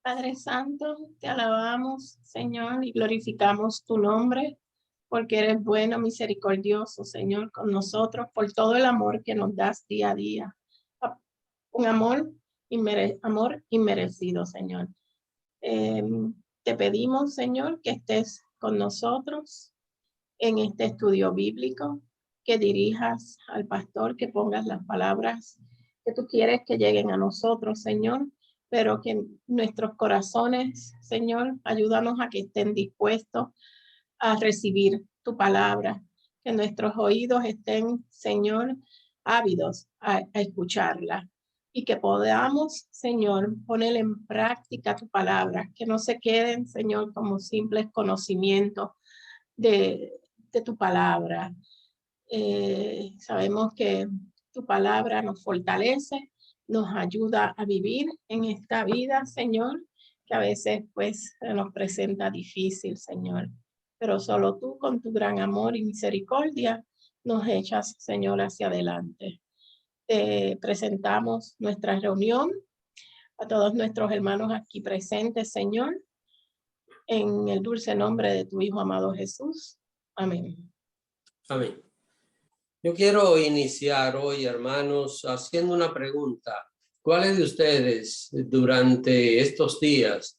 Padre Santo, te alabamos, Señor, y glorificamos tu nombre, porque eres bueno, misericordioso, Señor, con nosotros, por todo el amor que nos das día a día. Un amor, amor inmerecido, Señor. Te pedimos, Señor, que estés con nosotros en este estudio bíblico, que dirijas al pastor, que pongas las palabras que tú quieres que lleguen a nosotros, Señor, pero que nuestros corazones, Señor, ayúdanos a que estén dispuestos a recibir tu palabra, que nuestros oídos estén, Señor, ávidos a escucharla y que podamos, Señor, poner en práctica tu palabra, que no se queden, Señor, como simples conocimientos de tu palabra. Sabemos que tu palabra nos fortalece, nos ayuda a vivir en esta vida, Señor, que a veces pues se nos presenta difícil, Señor. Pero solo tú con tu gran amor y misericordia nos echas, Señor, hacia adelante. Te presentamos nuestra reunión a todos nuestros hermanos aquí presentes, Señor, en el dulce nombre de tu Hijo amado Jesús. Amén. Amén. Yo quiero iniciar hoy, hermanos, haciendo una pregunta. ¿Cuáles de ustedes durante estos días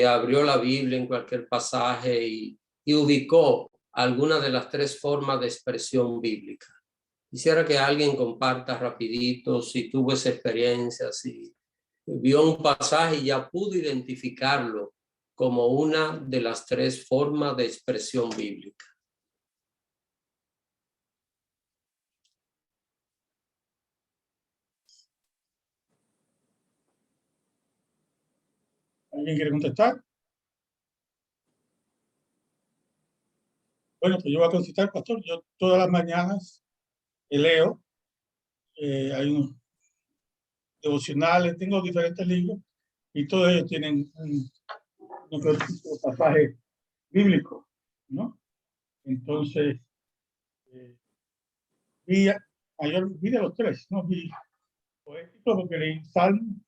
abrió la Biblia en cualquier pasaje y ubicó alguna de las tres formas de expresión bíblica? Quisiera que alguien comparta rapidito si tuvo esa experiencia, si vio un pasaje y ya pudo identificarlo como una de las tres formas de expresión bíblica. ¿Alguien quiere contestar? Bueno, pues yo voy a contestar, pastor. Yo todas las mañanas leo, hay unos devocionales, tengo diferentes libros y todos ellos tienen un pasaje bíblico, ¿no? Entonces, vi de los tres, ¿no? Vi poético porque leí Salmo,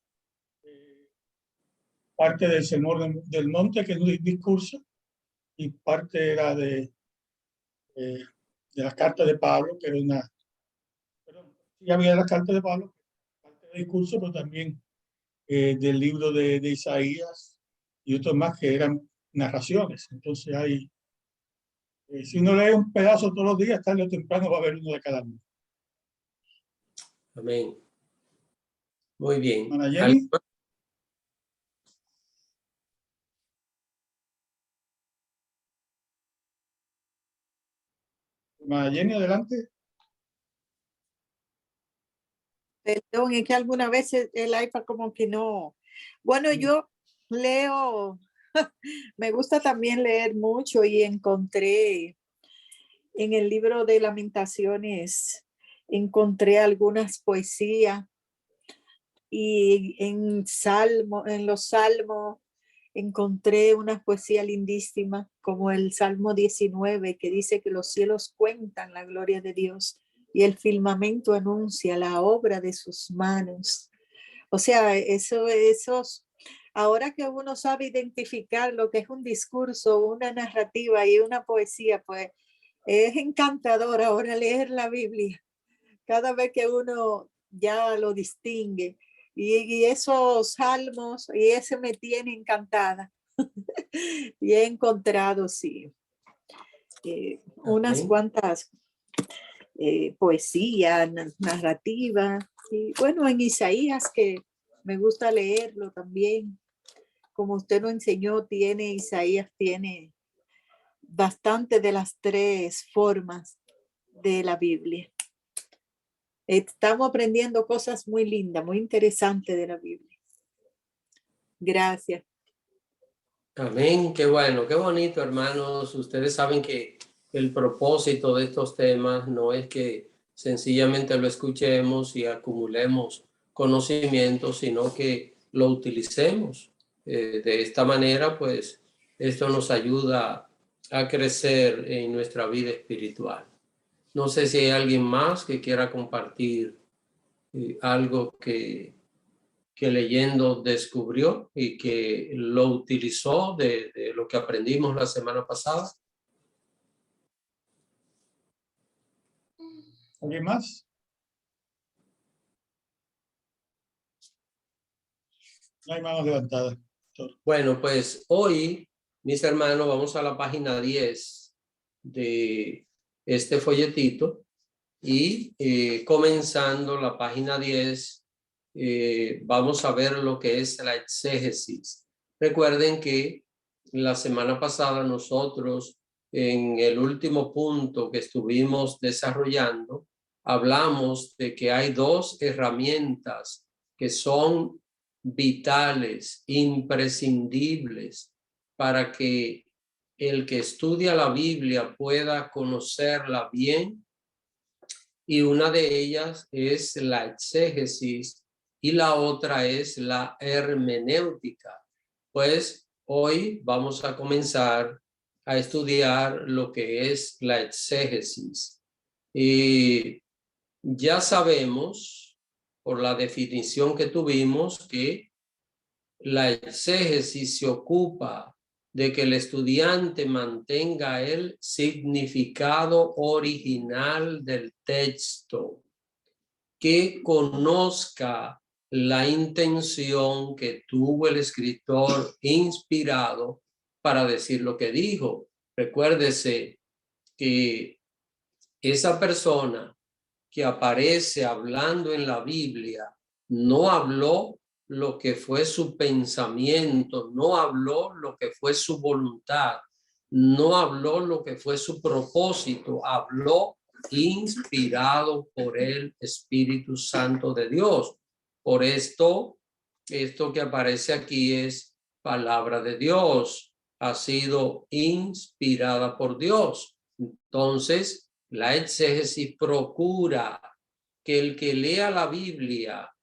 parte del Sermón del Monte, que es un discurso, y parte era de las cartas de Pablo, que era una... Pero sí había las cartas de Pablo, parte del discurso, pero también del libro de Isaías y otros más que eran narraciones. Entonces hay... si uno lee un pedazo todos los días, tarde o temprano va a haber uno de cada uno. Amén. Muy bien. Hermana Jenny. Hermana Jenny, adelante. Perdón, es que algunas veces el iPad como que no. Bueno, yo leo, me gusta también leer mucho y encontré en el libro de Lamentaciones, encontré algunas poesías y en los salmos encontré una poesía lindísima como el Salmo 19 que dice que los cielos cuentan la gloria de Dios y el firmamento anuncia la obra de sus manos. O sea, esos, ahora que uno sabe identificar lo que es un discurso, una narrativa y una poesía, pues es encantador ahora leer la Biblia. Cada vez que uno ya lo distingue. Y esos salmos, y ese me tiene encantada. Y he encontrado, sí, unas cuantas poesías, narrativas. Y bueno, en Isaías, que me gusta leerlo también. Como usted nos enseñó, Isaías tiene bastante de las tres formas de la Biblia. Estamos aprendiendo cosas muy lindas, muy interesantes de la Biblia. Gracias. Amén, qué bueno, qué bonito, hermanos. Ustedes saben que el propósito de estos temas no es que sencillamente lo escuchemos y acumulemos conocimientos, sino que lo utilicemos. De esta manera, pues, esto nos ayuda a crecer en nuestra vida espiritual. No sé si hay alguien más que quiera compartir algo que que leyendo descubrió y que lo utilizó de lo que aprendimos la semana pasada? ¿Alguien más? No hay manos levantadas. Bueno, pues hoy, mis hermanos, vamos a la página 10 de este folletito y comenzando la página 10, vamos a ver lo que es la exégesis. Recuerden que la semana pasada nosotros, en el último punto que estuvimos desarrollando, hablamos de que hay dos herramientas que son vitales, imprescindibles para que el que estudia la Biblia pueda conocerla bien, y una de ellas es la exégesis y la otra es la hermenéutica. Pues hoy vamos a comenzar a estudiar lo que es la exégesis. Y ya sabemos por la definición que tuvimos que la exégesis se ocupa de que el estudiante mantenga el significado original del texto, que conozca la intención que tuvo el escritor inspirado para decir lo que dijo. Recuérdese que esa persona que aparece hablando en la Biblia no habló lo que fue su pensamiento, no habló lo que fue su voluntad, no habló lo que fue su propósito, habló inspirado por el Espíritu Santo de Dios. Por esto que aparece aquí es palabra de Dios, ha sido inspirada por Dios. Entonces, la exégesis procura que el que lea la Biblia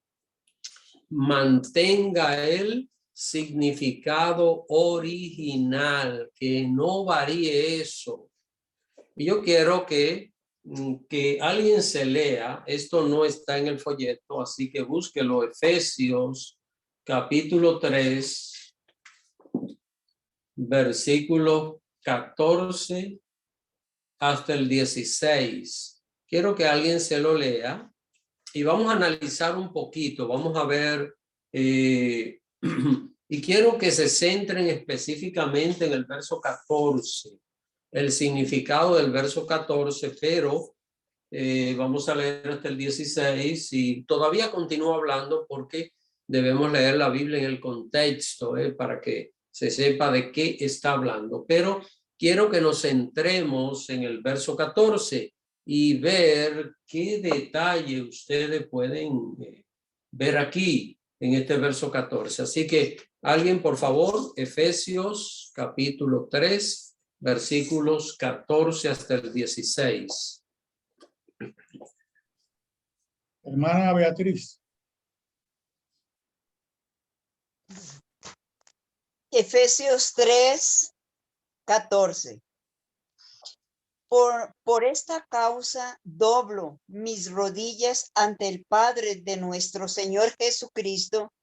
mantenga el significado original, que no varíe eso. Y yo quiero que alguien se lea, esto no está en el folleto, así que búsquelo, Efesios capítulo 3, versículo 14 hasta el 16. Quiero que alguien se lo lea y vamos a analizar un poquito, vamos a ver, y quiero que se centren específicamente en el verso 14, el significado del verso 14, pero vamos a leer hasta el 16 y todavía continúo hablando porque debemos leer la Biblia en el contexto, para que se sepa de qué está hablando. Pero quiero que nos centremos en el verso 14 y ver qué detalle ustedes pueden ver aquí en este verso 14. Así que alguien, por favor, Efesios capítulo 3, versículos 14 hasta el 16. Hermana Beatriz. Efesios 3:14. Por esta causa doblo mis rodillas ante el Padre de nuestro Señor Jesucristo,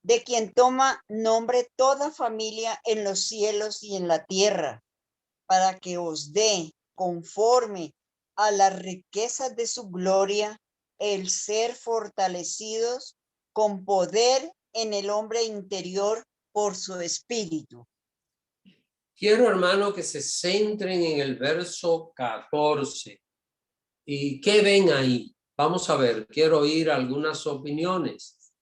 de quien toma nombre toda familia en los cielos y en la tierra, para que os dé, conforme a las riquezas de su gloria, el ser fortalecidos con poder en el hombre interior por su espíritu. Quiero, hermano, que se centren en el verso 14. ¿Y qué ven ahí? Vamos a ver, quiero oír algunas opiniones.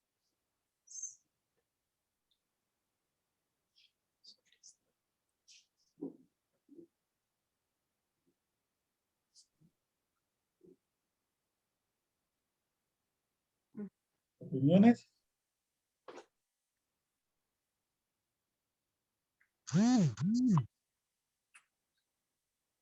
¿Opiniones?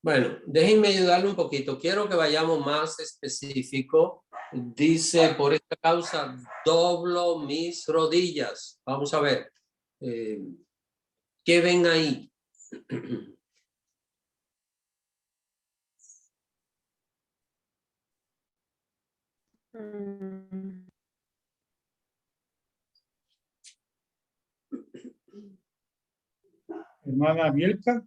Bueno, déjenme ayudarle un poquito. Quiero que vayamos más específico. Dice, por esta causa, doblo mis rodillas. Vamos a ver. ¿Qué ven ahí? Hermana Bielka.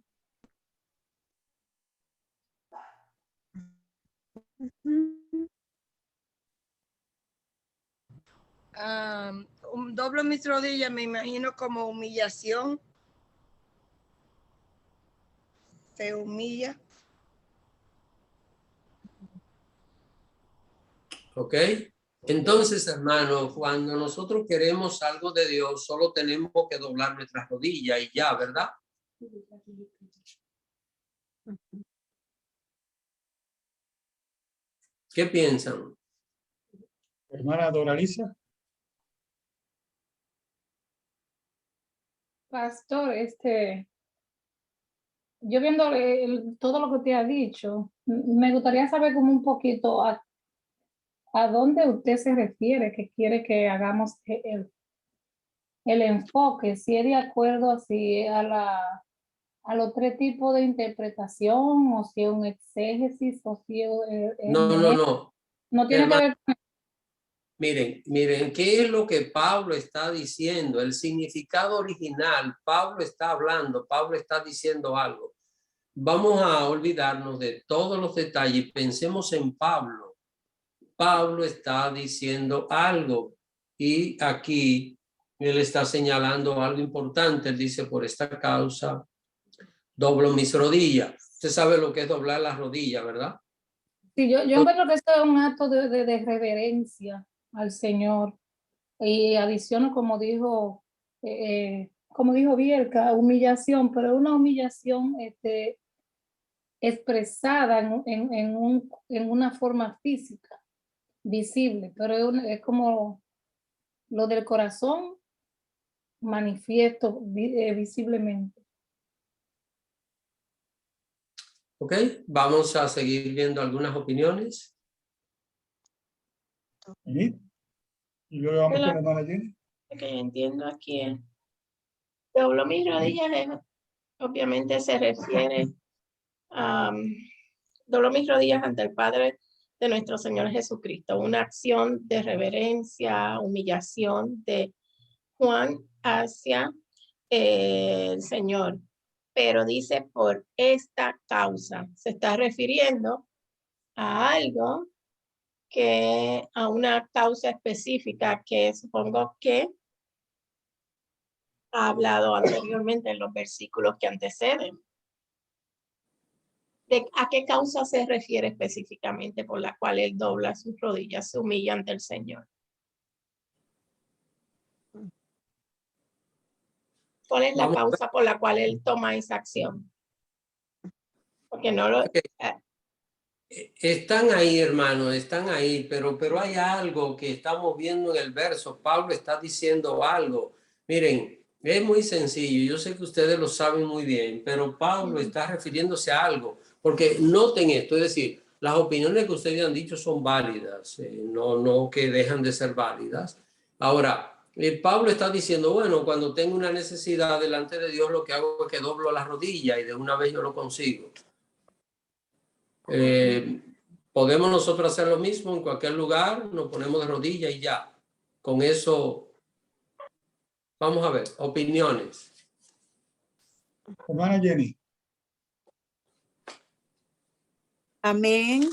Doblo mis rodillas, me imagino como humillación. Se humilla. ¿Ok? Entonces, hermano, cuando nosotros queremos algo de Dios, solo tenemos que doblar nuestras rodillas y ya, ¿verdad? ¿Qué piensan? Hermana Doraliza. Pastor, yo viendo todo lo que te ha dicho, me gustaría saber como un poquito a dónde usted se refiere, que quiere que hagamos el enfoque, si es de acuerdo así a los tres tipos de interpretación, o si es un exégesis, o si es No. no tiene Hermano, que ver con... Miren, ¿qué es lo que Pablo está diciendo? El significado original, Pablo está hablando, Pablo está diciendo algo. Vamos a olvidarnos de todos los detalles, pensemos en Pablo. Pablo está diciendo algo y aquí él está señalando algo importante. Él dice, por esta causa doblo mis rodillas. Usted sabe lo que es doblar las rodillas, ¿verdad? Sí, yo encuentro que esto es un acto de reverencia al Señor. Y adiciono, como dijo Bielka, humillación, pero una humillación expresada en una forma física, visible, pero es como lo del corazón manifiesto visiblemente. Ok, vamos a seguir viendo algunas opiniones. ¿Sí? Y luego vamos con la hermana Jenny. Lo que yo entiendo aquí es, doblo mis rodillas, obviamente se refiere a doblo mis rodillas ante el Padre de nuestro Señor Jesucristo, una acción de reverencia, humillación de Juan hacia el Señor. Pero dice por esta causa, se está refiriendo a algo a una causa específica que supongo que ha hablado anteriormente en los versículos que anteceden. ¿A qué causa se refiere específicamente por la cual él dobla sus rodillas, se humilla ante el Señor? ¿Cuál es la causa por la cual él toma esa acción? Porque no lo... Están ahí, hermanos, están ahí, pero hay algo que estamos viendo en el verso. Pablo está diciendo algo. Miren, es muy sencillo. Yo sé que ustedes lo saben muy bien, pero Pablo está refiriéndose a algo. Porque noten esto, es decir, las opiniones que ustedes han dicho son válidas, no que dejan de ser válidas. Ahora, Pablo está diciendo, bueno, cuando tengo una necesidad delante de Dios, lo que hago es que doblo las rodillas y de una vez yo lo consigo. Podemos nosotros hacer lo mismo en cualquier lugar, nos ponemos de rodillas y ya. Con eso, vamos a ver, opiniones. Hermana Jenny. Amén.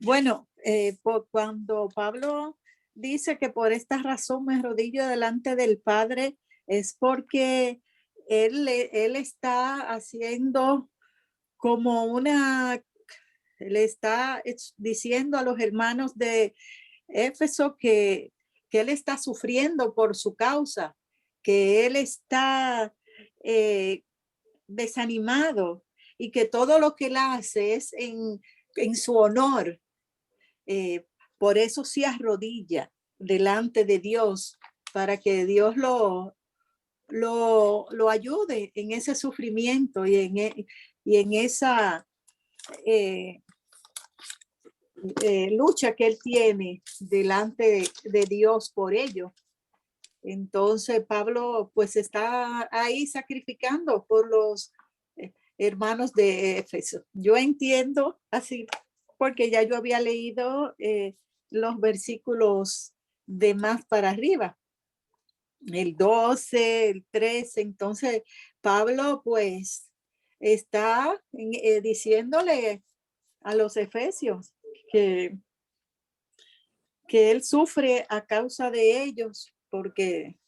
Bueno, cuando Pablo dice que por esta razón me arrodillo delante del Padre, es porque él está haciendo como le está diciendo a los hermanos de Éfeso que él está sufriendo por su causa, que él está desanimado y que todo lo que él hace es en su honor. Por eso se arrodilla delante de Dios, para que Dios lo ayude en ese sufrimiento y en esa lucha que él tiene delante de Dios por ello. Entonces Pablo pues está ahí sacrificando por los hermanos de Éfeso. Yo entiendo así, porque ya yo había leído los versículos de más para arriba, el 12, el 13, entonces Pablo pues está diciéndole a los efesios que él sufre a causa de ellos, porque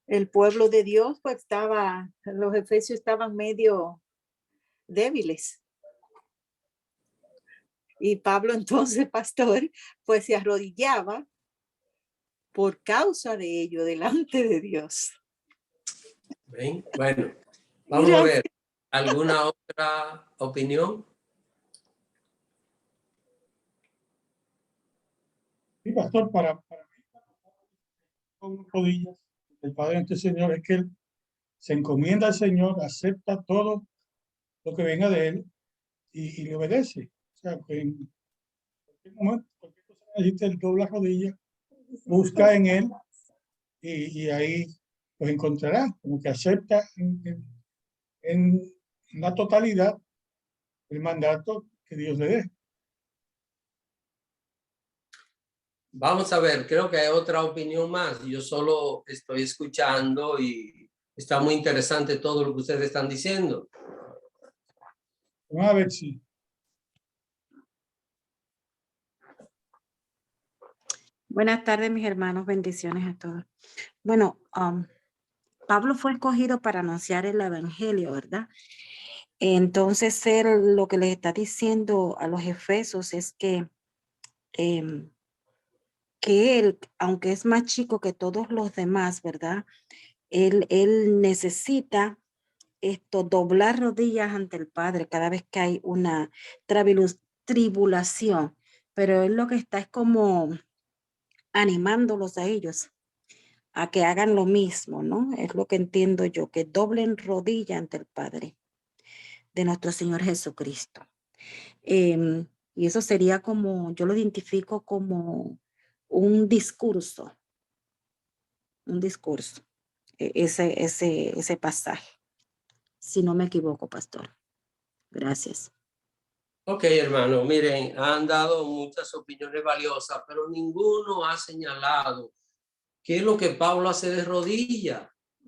el pueblo de Dios pues los efesios estaban medio débiles. Y Pablo entonces, pastor, pues se arrodillaba por causa de ello delante de Dios. ¿Ven? Bueno, vamos a ver. ¿Alguna otra opinión? Sí, pastor, para mí, con rodillas, el Padre ante el Señor es que él se encomienda al Señor, acepta todo lo que venga de él y le obedece. O sea, que en cualquier momento, cualquier cosa que necesite, él dobla rodillas, busca en él y ahí pues encontrará, como que acepta en la totalidad el mandato que Dios le dé. Vamos a ver, creo que hay otra opinión más. Yo solo estoy escuchando y está muy interesante todo lo que ustedes están diciendo. Vamos a ver si. Buenas tardes, mis hermanos. Bendiciones a todos. Bueno, Pablo fue escogido para anunciar el evangelio, ¿verdad? Entonces, él lo que les está diciendo a los efesios es que él, aunque es más chico que todos los demás, ¿verdad? Él necesita doblar rodillas ante el Padre cada vez que hay una tribulación, pero él lo que está es como animándolos a ellos a que hagan lo mismo, ¿no? Es lo que entiendo yo, que doblen rodilla ante el Padre de nuestro Señor Jesucristo. Y eso sería como, yo lo identifico como un discurso, ese pasaje, si no me equivoco, pastor. Gracias. Ok, hermano, miren, han dado muchas opiniones valiosas, pero ninguno ha señalado qué es lo que Pablo hace de rodillas.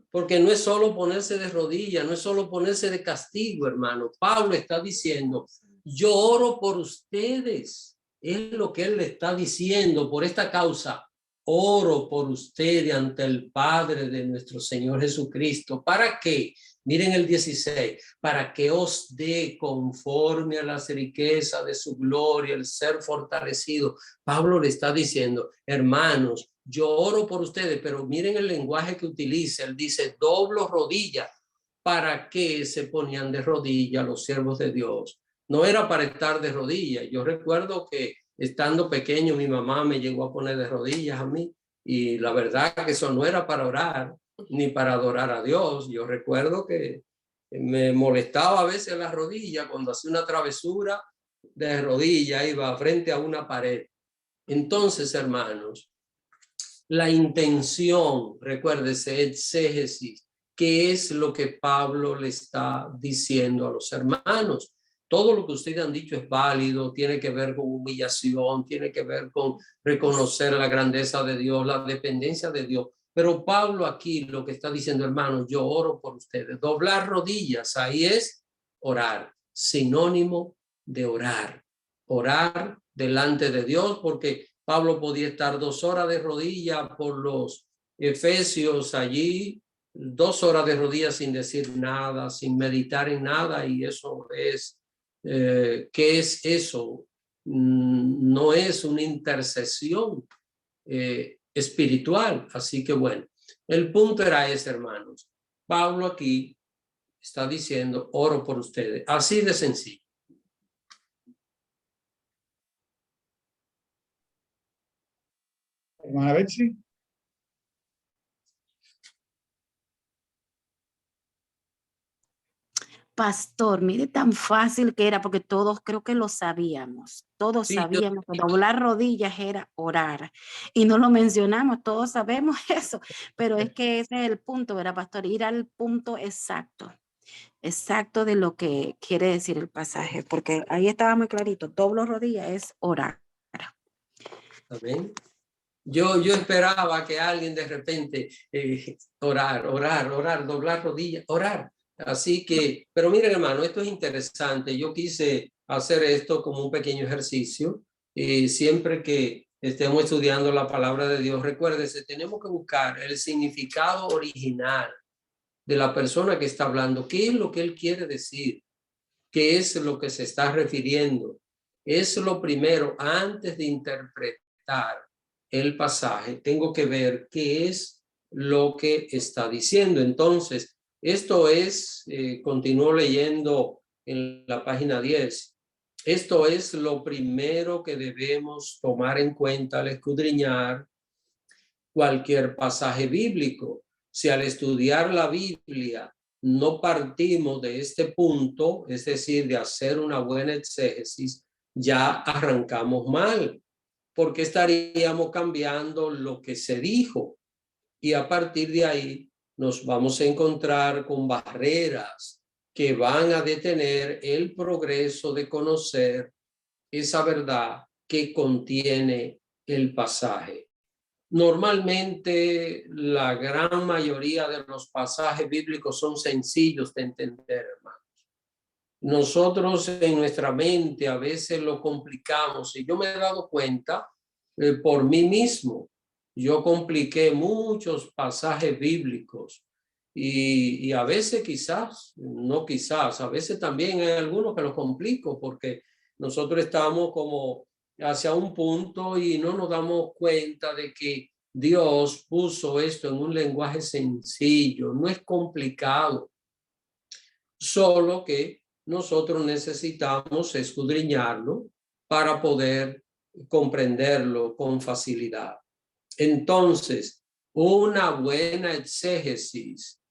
Porque no es solo ponerse de rodillas, no es solo ponerse de castigo, hermano. Pablo está diciendo, yo oro por ustedes. Es lo que él le está diciendo. Por esta causa, oro por ustedes ante el Padre de nuestro Señor Jesucristo. ¿Para qué? Miren el 16, para que os dé conforme a las riquezas de su gloria, el ser fortalecido. Pablo le está diciendo, hermanos, yo oro por ustedes, pero miren el lenguaje que utiliza. Él dice, doblo rodillas. ¿Para qué se ponían de rodillas los siervos de Dios? No era para estar de rodillas. Yo recuerdo que estando pequeño mi mamá me llegó a poner de rodillas a mí y la verdad que eso no era para orar ni para adorar a Dios. Yo recuerdo que me molestaba a veces la rodilla cuando hacía una travesura de rodilla, iba frente a una pared. Entonces, hermanos, la intención, recuérdese, exégesis, ¿qué es lo que Pablo le está diciendo a los hermanos? Todo lo que ustedes han dicho es válido, tiene que ver con humillación, tiene que ver con reconocer la grandeza de Dios, la dependencia de Dios. Pero Pablo aquí lo que está diciendo, hermanos, yo oro por ustedes. Doblar rodillas, ahí es orar, sinónimo de orar. Orar delante de Dios, porque Pablo podía estar 2 horas de rodillas por los efesios allí, 2 horas de rodillas sin decir nada, sin meditar en nada, y eso es, ¿qué es eso? No es una intercesión espiritual. Así que bueno, el punto era ese, hermanos. Pablo aquí está diciendo, oro por ustedes, así de sencillo. Hermana Betsy. Pastor, mire tan fácil que era, porque todos creo que lo sabíamos. Todos sabíamos que doblar rodillas era orar. Y no lo mencionamos, todos sabemos eso. Pero es que ese es el punto, ¿verdad, pastor? Ir al punto exacto de lo que quiere decir el pasaje, porque ahí estaba muy clarito. Doblo rodillas es orar. Amén. Yo esperaba que alguien de repente orar, doblar rodillas, orar. Así que, pero miren hermano, esto es interesante. Yo quise hacer esto como un pequeño ejercicio. Siempre que estemos estudiando la palabra de Dios, recuérdese, tenemos que buscar el significado original de la persona que está hablando. ¿Qué es lo que él quiere decir? ¿Qué es lo que se está refiriendo? Es lo primero, antes de interpretar el pasaje, tengo que ver qué es lo que está diciendo. Entonces, esto es, continúo leyendo en la página 10, esto es lo primero que debemos tomar en cuenta al escudriñar cualquier pasaje bíblico. Si al estudiar la Biblia no partimos de este punto, es decir, de hacer una buena exégesis, ya arrancamos mal, porque estaríamos cambiando lo que se dijo y a partir de ahí nos vamos a encontrar con barreras que van a detener el progreso de conocer esa verdad que contiene el pasaje. Normalmente la gran mayoría de los pasajes bíblicos son sencillos de entender, hermanos. Nosotros en nuestra mente a veces lo complicamos y yo me he dado cuenta por mí mismo. Yo compliqué muchos pasajes bíblicos y a veces quizás, no quizás, a veces también hay algunos que los complico porque nosotros estamos como hacia un punto y no nos damos cuenta de que Dios puso esto en un lenguaje sencillo, no es complicado, solo que nosotros necesitamos escudriñarlo para poder comprenderlo con facilidad. Entonces, una buena exégesis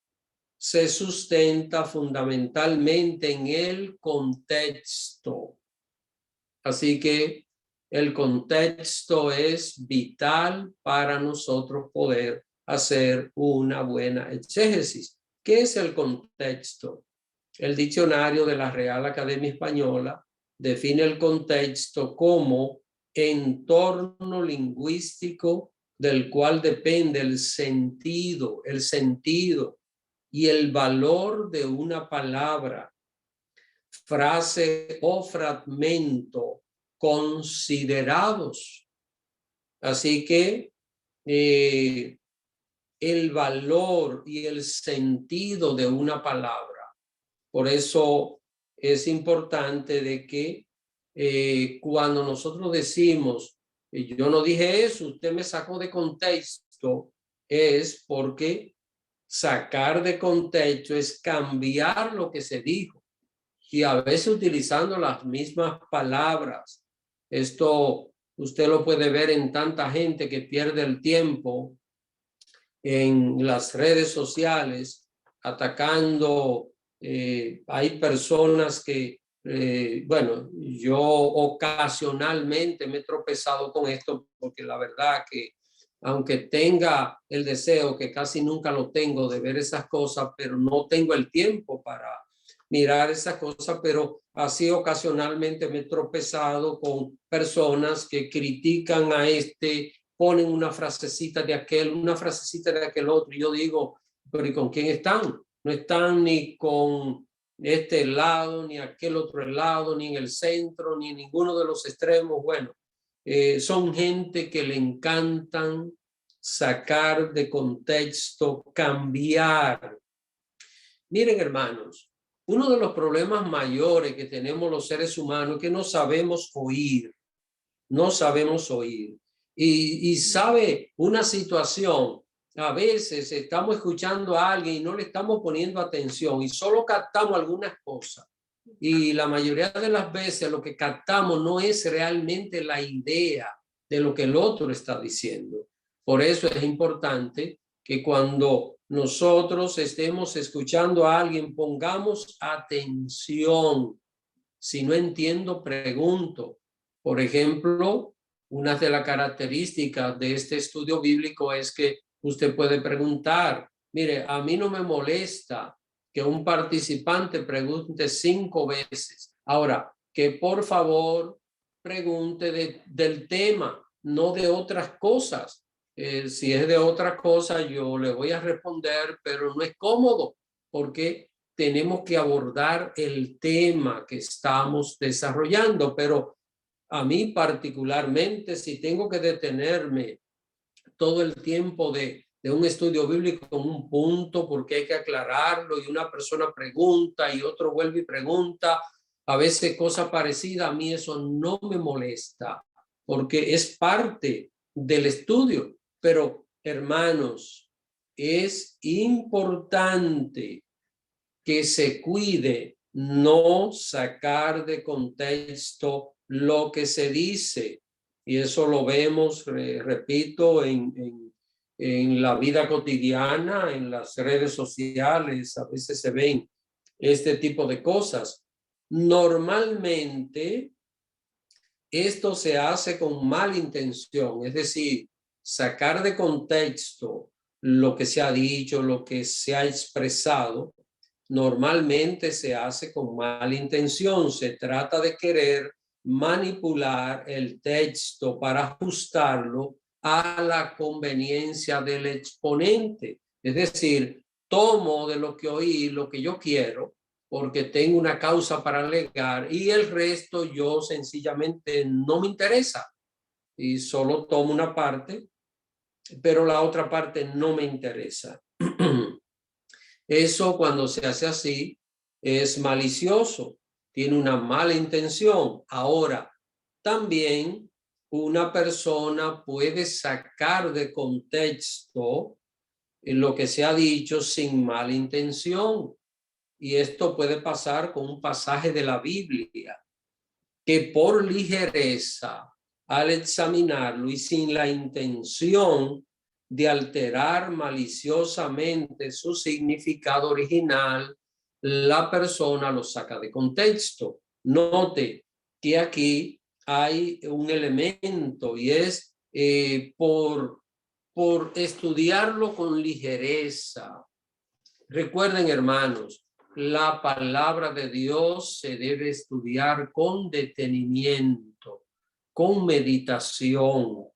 se sustenta fundamentalmente en el contexto. Así que el contexto es vital para nosotros poder hacer una buena exégesis. ¿Qué es el contexto? El diccionario de la Real Academia Española define el contexto como entorno lingüístico del cual depende el sentido y el valor de una palabra, frase o fragmento considerados. Así que el valor y el sentido de una palabra. Por eso es importante de que cuando nosotros decimos, yo no dije eso, usted me sacó de contexto, es porque sacar de contexto es cambiar lo que se dijo y a veces utilizando las mismas palabras. Esto usted lo puede ver en tanta gente que pierde el tiempo en las redes sociales atacando. Hay personas que, bueno, yo ocasionalmente me he tropezado con esto porque la verdad que aunque tenga el deseo, que casi nunca lo tengo de ver esas cosas, pero no tengo el tiempo para mirar esas cosas, pero así ocasionalmente me he tropezado con personas que critican a ponen una frasecita de aquel, una frasecita de aquel otro, y yo digo, pero ¿y con quién están? No están ni con este lado, ni aquel otro lado, ni en el centro, ni en ninguno de los extremos. Bueno, son gente que le encantan sacar de contexto, cambiar. Miren, hermanos, uno de los problemas mayores que tenemos los seres humanos es que no sabemos oír. No sabemos oír. Y sabe una situación, a veces estamos escuchando a alguien y no le estamos poniendo atención y solo captamos algunas cosas. Y la mayoría de las veces lo que captamos no es realmente la idea de lo que el otro está diciendo. Por eso es importante que cuando nosotros estemos escuchando a alguien, pongamos atención. Si no entiendo, pregunto. Por ejemplo, una de las características de este estudio bíblico es que usted puede preguntar, mire, a mí no me molesta que un participante pregunte 5 veces. Ahora, que por favor pregunte del tema, no de otras cosas. Si es de otra cosa, yo le voy a responder, pero no es cómodo porque tenemos que abordar el tema que estamos desarrollando. Pero a mí particularmente, si tengo que detenerme todo el tiempo de un estudio bíblico en un punto porque hay que aclararlo y una persona pregunta y otro vuelve y pregunta, a veces cosas parecidas, a mí eso no me molesta porque es parte del estudio. Pero, hermanos, es importante que se cuide no sacar de contexto lo que se dice. Y eso lo vemos, repito, en la vida cotidiana, en las redes sociales, a veces se ven este tipo de cosas. Normalmente, esto se hace con mala intención, es decir, sacar de contexto lo que se ha dicho, lo que se ha expresado, normalmente se hace con mala intención. Se trata de querer manipular el texto para ajustarlo a la conveniencia del exponente. Es decir, tomo de lo que oí lo que yo quiero porque tengo una causa para alegar y el resto yo sencillamente no me interesa y solo tomo una parte, pero la otra parte no me interesa. Eso, cuando se hace así, es malicioso, tiene una mala intención. Ahora, también una persona puede sacar de contexto lo que se ha dicho sin mala intención. Y esto puede pasar con un pasaje de la Biblia, que por ligereza, al examinarlo y sin la intención de alterar maliciosamente su significado original, la persona lo saca de contexto. Note que aquí hay un elemento y es por estudiarlo con ligereza. Recuerden, hermanos, la palabra de Dios se debe estudiar con detenimiento, con meditación.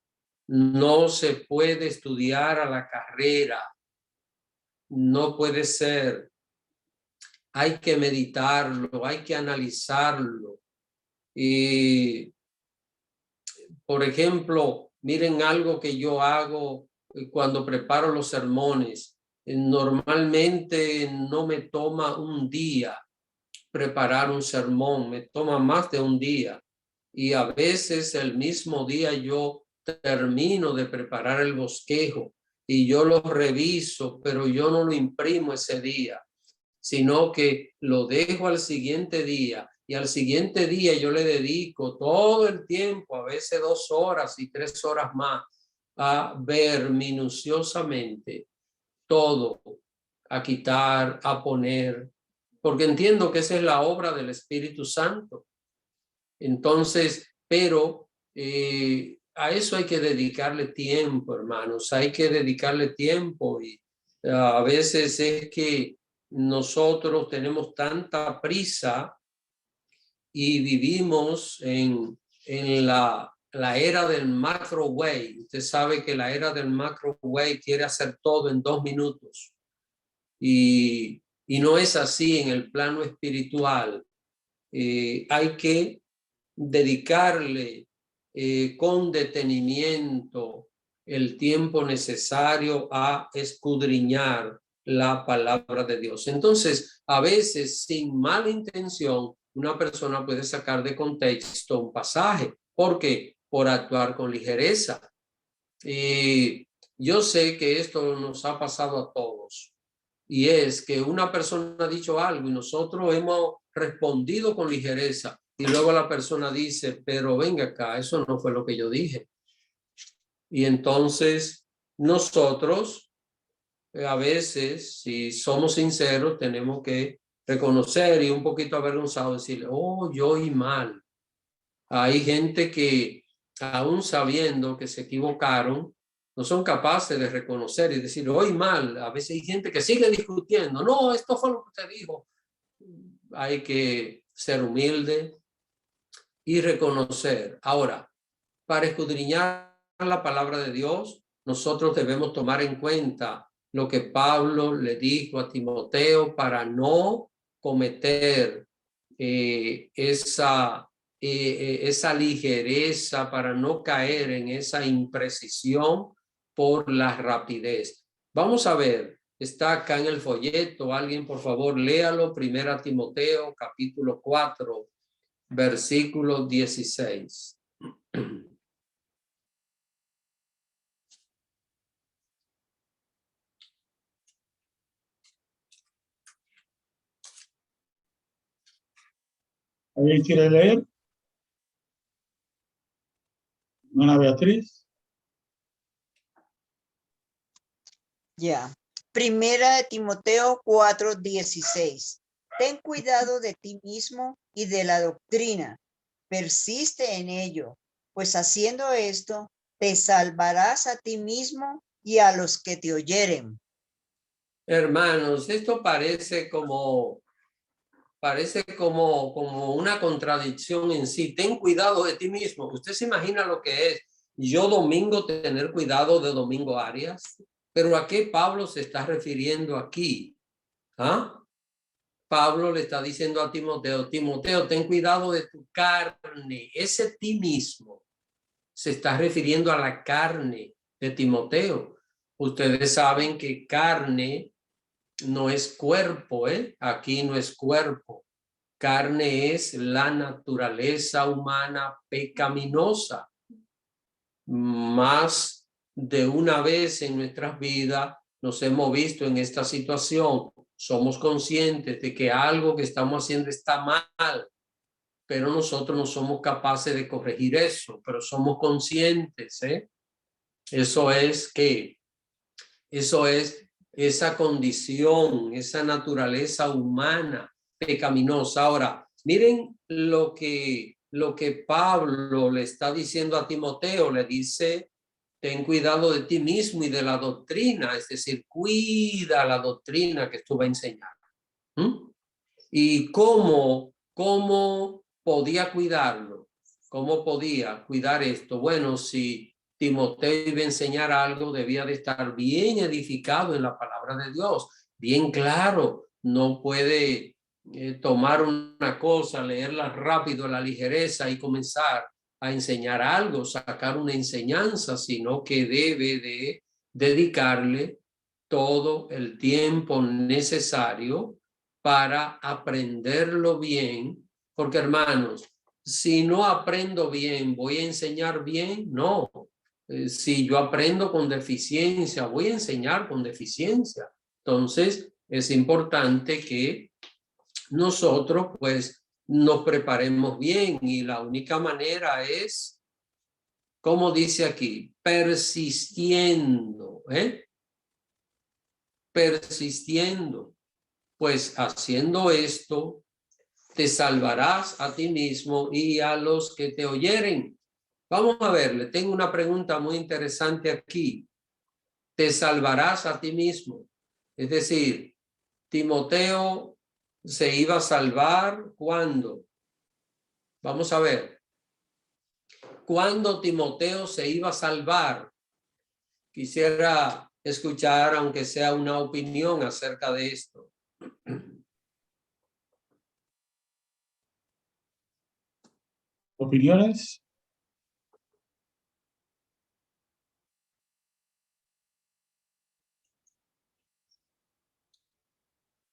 No se puede estudiar a la carrera. No puede ser. Hay que meditarlo, hay que analizarlo. Y, por ejemplo, miren algo que yo hago cuando preparo los sermones. Normalmente no me toma un día preparar un sermón, me toma más de un día. Y a veces el mismo día yo termino de preparar el bosquejo y yo lo reviso, pero yo no lo imprimo ese día, sino que lo dejo al siguiente día. Y al siguiente día yo le dedico todo el tiempo, a veces 2 horas y 3 horas más, a ver minuciosamente todo, a quitar, a poner, porque entiendo que esa es la obra del Espíritu Santo. Entonces, pero a eso hay que dedicarle tiempo, hermanos, hay que dedicarle tiempo y a veces es que nosotros tenemos tanta prisa y vivimos en la era del microwave. Usted sabe que la era del microwave quiere hacer todo en 2 minutos. Y no es así en el plano espiritual. Hay que dedicarle con detenimiento el tiempo necesario a escudriñar la palabra de Dios. Entonces, a veces, sin mala intención, una persona puede sacar de contexto un pasaje. ¿Por qué? Por actuar con ligereza. Y yo sé que esto nos ha pasado a todos. Y es que una persona ha dicho algo y nosotros hemos respondido con ligereza. Y luego la persona dice, pero venga acá, eso no fue lo que yo dije. Y entonces nosotros, a veces, si somos sinceros, tenemos que reconocer y un poquito avergonzado decirle, oh, yo oí mal. Hay gente que, aún sabiendo que se equivocaron, no son capaces de reconocer y decir, oí mal. A veces hay gente que sigue discutiendo, no, esto fue lo que usted dijo. Hay que ser humilde y reconocer. Ahora, para escudriñar la palabra de Dios, nosotros debemos tomar en cuenta lo que Pablo le dijo a Timoteo para no cometer esa ligereza, para no caer en esa imprecisión por la rapidez. Vamos a ver, está acá en el folleto, alguien por favor léalo, 1 Timoteo capítulo 4, versículo 16. ¿Alguien quiere leer? Hermana Beatriz. Ya. Primera de Timoteo 4:16. Ten cuidado de ti mismo y de la doctrina. Persiste en ello, pues haciendo esto, te salvarás a ti mismo y a los que te oyeren. Hermanos, esto parece como una contradicción en sí. Ten cuidado de ti mismo. ¿Usted se imagina lo que es yo domingo tener cuidado de Domingo Arias? Pero ¿a qué Pablo se está refiriendo aquí? ¿Ah? Pablo le está diciendo a Timoteo, Timoteo, ten cuidado de tu carne. Ese ti mismo se está refiriendo a la carne de Timoteo. Ustedes saben que carne no es cuerpo, ¿eh? Aquí no es cuerpo. Carne es la naturaleza humana pecaminosa. Más de una vez en nuestras vidas nos hemos visto en esta situación. Somos conscientes de que algo que estamos haciendo está mal, pero nosotros no somos capaces de corregir eso, pero somos conscientes, ¿eh? Eso es esa condición, esa naturaleza humana pecaminosa. Ahora, miren lo que Pablo le está diciendo a Timoteo, le dice, ten cuidado de ti mismo y de la doctrina, es decir, cuida la doctrina que tú vas a enseñar. ¿Y cómo podía cuidarlo? ¿Cómo podía cuidar esto? Bueno, si Timoteo iba a enseñar algo, debía de estar bien edificado en la palabra de Dios, bien claro. No puede tomar una cosa, leerla rápido a la ligereza y comenzar a enseñar algo, sacar una enseñanza, sino que debe de dedicarle todo el tiempo necesario para aprenderlo bien, porque hermanos, si no aprendo bien, ¿voy a enseñar bien? No. Si yo aprendo con deficiencia, voy a enseñar con deficiencia. Entonces, es importante que nosotros, pues, nos preparemos bien y la única manera es, como dice aquí, persistiendo, persistiendo. Pues haciendo esto, te salvarás a ti mismo y a los que te oyeren. Vamos a ver, le tengo una pregunta muy interesante aquí. Te salvarás a ti mismo. Es decir, Timoteo se iba a salvar ¿cuándo? Vamos a ver. ¿Cuándo Timoteo se iba a salvar? Quisiera escuchar, aunque sea una opinión acerca de esto. ¿Opiniones?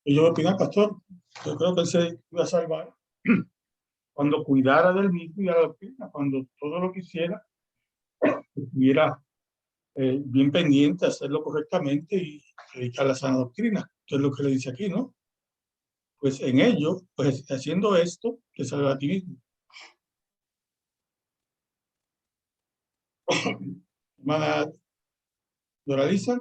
Y yo voy a opinar, pastor. Yo creo que él se iba a salvar cuando cuidara del mismo y de la doctrina, cuando todo lo que hiciera estuviera bien pendiente, hacerlo correctamente y predicar la sana doctrina, que es lo que le dice aquí, ¿no? Pues en ello, pues haciendo esto, te salva a ti mismo. Hermana Doralisa.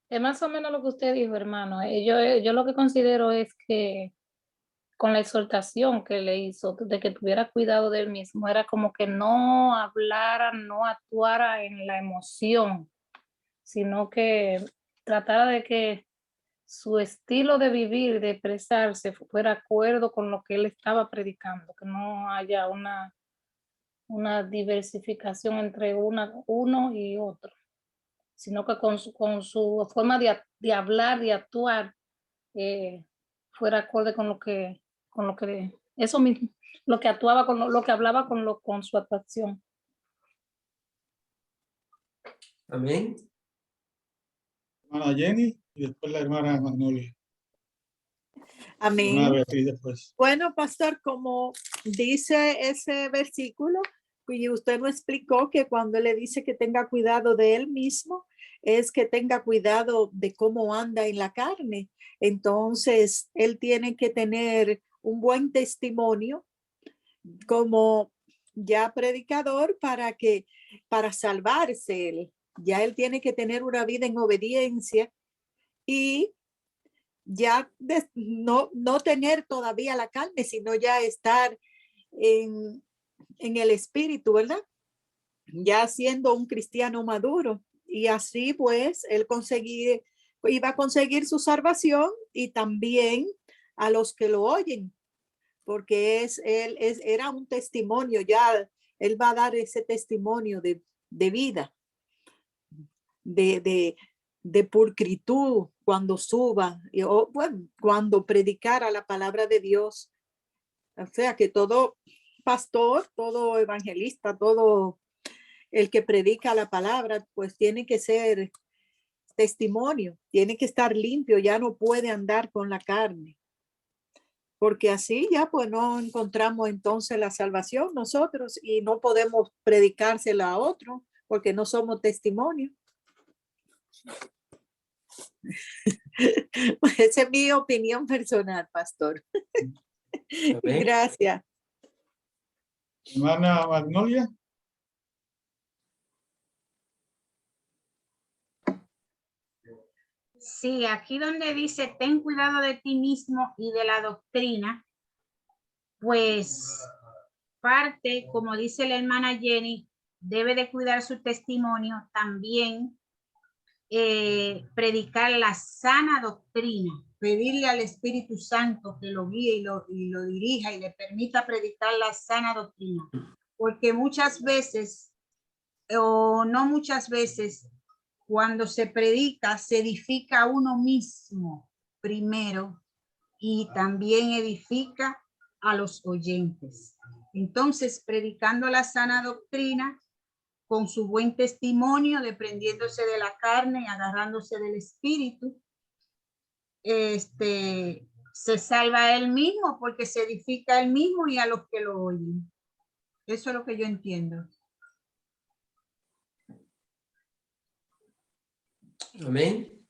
Es más o menos lo que usted dijo, hermano. Yo lo que considero es que con la exhortación que le hizo de que tuviera cuidado de él mismo, era como que no hablara, no actuara en la emoción, sino que tratara de que su estilo de vivir, de expresarse, fuera de acuerdo con lo que él estaba predicando, que no haya una una diversificación entre uno y otro, sino que con su forma de hablar, de actuar, fuera acorde con lo que eso mismo, lo que actuaba lo que hablaba con su actuación. Amén. Hermana Jenny y después la hermana Magnolia. Amén. Hermana Beatriz después. Bueno, pastor, como dice ese versículo, y usted nos explicó que cuando le dice que tenga cuidado de él mismo, es que tenga cuidado de cómo anda en la carne. Entonces, él tiene que tener un buen testimonio como ya predicador para salvarse él. Ya él tiene que tener una vida en obediencia y ya no tener todavía la carne, sino ya estar en el espíritu, ¿verdad? Ya siendo un cristiano maduro. Y así pues él iba a conseguir su salvación y también a los que lo oyen, porque era un testimonio, ya él va a dar ese testimonio de vida, de pulcritud cuando suba, bueno, cuando predicara la palabra de Dios. O sea que todo pastor, todo evangelista, todo el que predica la palabra, pues tiene que ser testimonio, tiene que estar limpio, ya no puede andar con la carne. Porque así ya pues no encontramos entonces la salvación nosotros y no podemos predicársela a otro porque no somos testimonio. Esa es mi opinión personal, pastor. Amén. Gracias. Hermana Magnolia. Sí, aquí donde dice, ten cuidado de ti mismo y de la doctrina, pues parte, como dice la hermana Jenny, debe de cuidar su testimonio, también predicar la sana doctrina, pedirle al Espíritu Santo que lo guíe y lo dirija y le permita predicar la sana doctrina, porque muchas veces, o no muchas veces, cuando se predica, se edifica a uno mismo primero y también edifica a los oyentes. Entonces, predicando la sana doctrina, con su buen testimonio, desprendiéndose de la carne y agarrándose del espíritu, se salva a él mismo porque se edifica a él mismo y a los que lo oyen. Eso es lo que yo entiendo. Amén.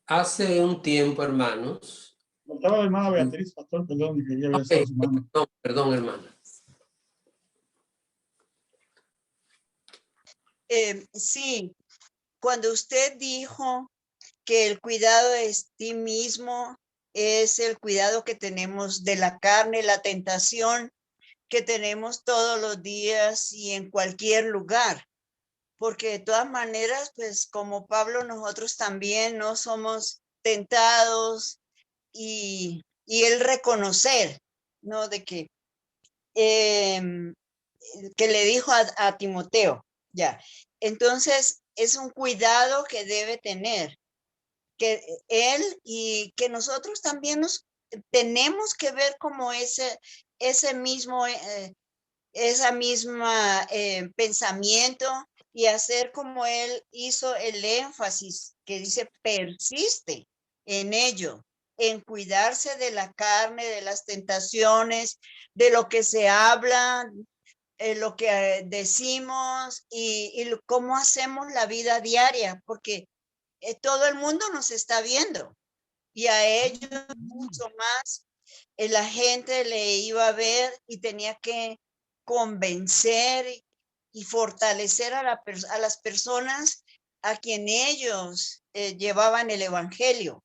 Hace un tiempo, hermanos. Faltaba la hermana Beatriz, pastor, perdón, que quería ver su mano. Perdón, hermana. Sí, cuando usted dijo que el cuidado de ti mismo es el cuidado que tenemos de la carne, la tentación que tenemos todos los días y en cualquier lugar. Porque de todas maneras, pues como Pablo, nosotros también no somos tentados y el reconocer, ¿no? De que le dijo a Timoteo, ya. Entonces, es un cuidado que debe tener, que él y que nosotros también nos tenemos que ver como ese mismo, esa misma pensamiento y hacer como él hizo el énfasis que dice persiste en ello, en cuidarse de la carne, de las tentaciones, de lo que se habla, lo que decimos y cómo hacemos la vida diaria, porque todo el mundo nos está viendo y a ellos mucho más la gente le iba a ver y tenía que convencer y fortalecer a las personas a quien ellos llevaban el evangelio.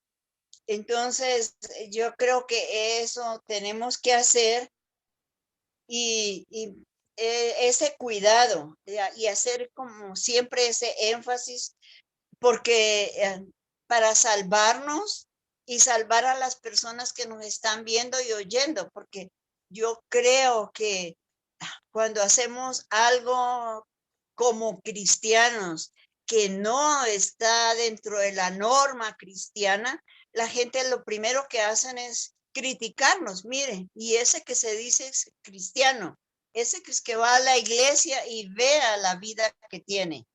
Entonces, yo creo que eso tenemos que hacer y ese cuidado y hacer como siempre ese énfasis, porque para salvarnos y salvar a las personas que nos están viendo y oyendo, porque yo creo que cuando hacemos algo como cristianos que no está dentro de la norma cristiana, la gente lo primero que hacen es criticarnos. Mire, y ese que se dice cristiano, ese que es que va a la iglesia y vea la vida que tiene.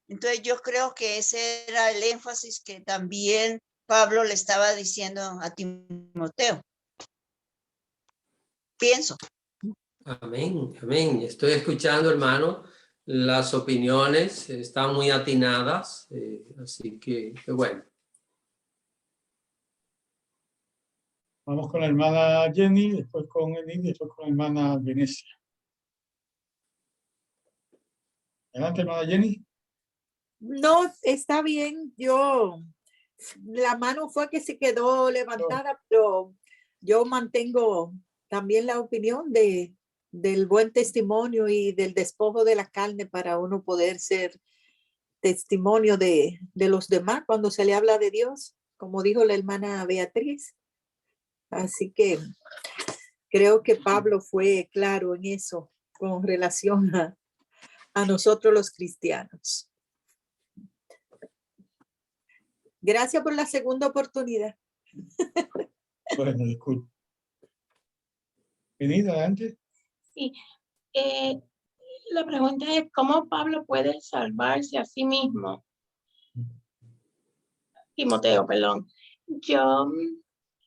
Entonces yo creo que ese era el énfasis que también Pablo le estaba diciendo a Timoteo. Pienso. Amén, amén. Estoy escuchando, hermano. Las opiniones están muy atinadas, así que bueno. Vamos con la hermana Jenny, después con Enid, después con la hermana Venecia. Adelante, hermana Jenny. No, está bien. La mano fue que se quedó levantada, pero yo mantengo también la opinión del buen testimonio y del despojo de la carne para uno poder ser testimonio de los demás cuando se le habla de Dios, como dijo la hermana Beatriz. Así que creo que Pablo fue claro en eso con relación a nosotros los cristianos. Gracias por la segunda oportunidad. Bueno, disculpe. Venid, adelante. Sí. La pregunta es, ¿cómo Pablo puede salvarse a sí mismo? Timoteo, perdón. Yo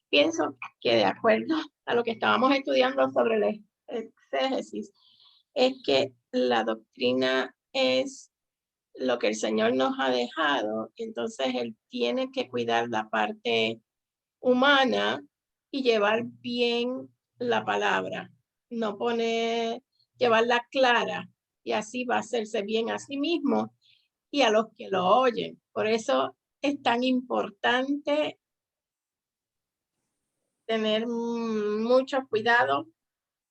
pienso que de acuerdo a lo que estábamos estudiando sobre el exégesis, es que la doctrina es lo que el Señor nos ha dejado, y entonces Él tiene que cuidar la parte humana y llevar bien la palabra, no llevarla clara, y así va a hacerse bien a sí mismo y a los que lo oyen. Por eso es tan importante tener mucho cuidado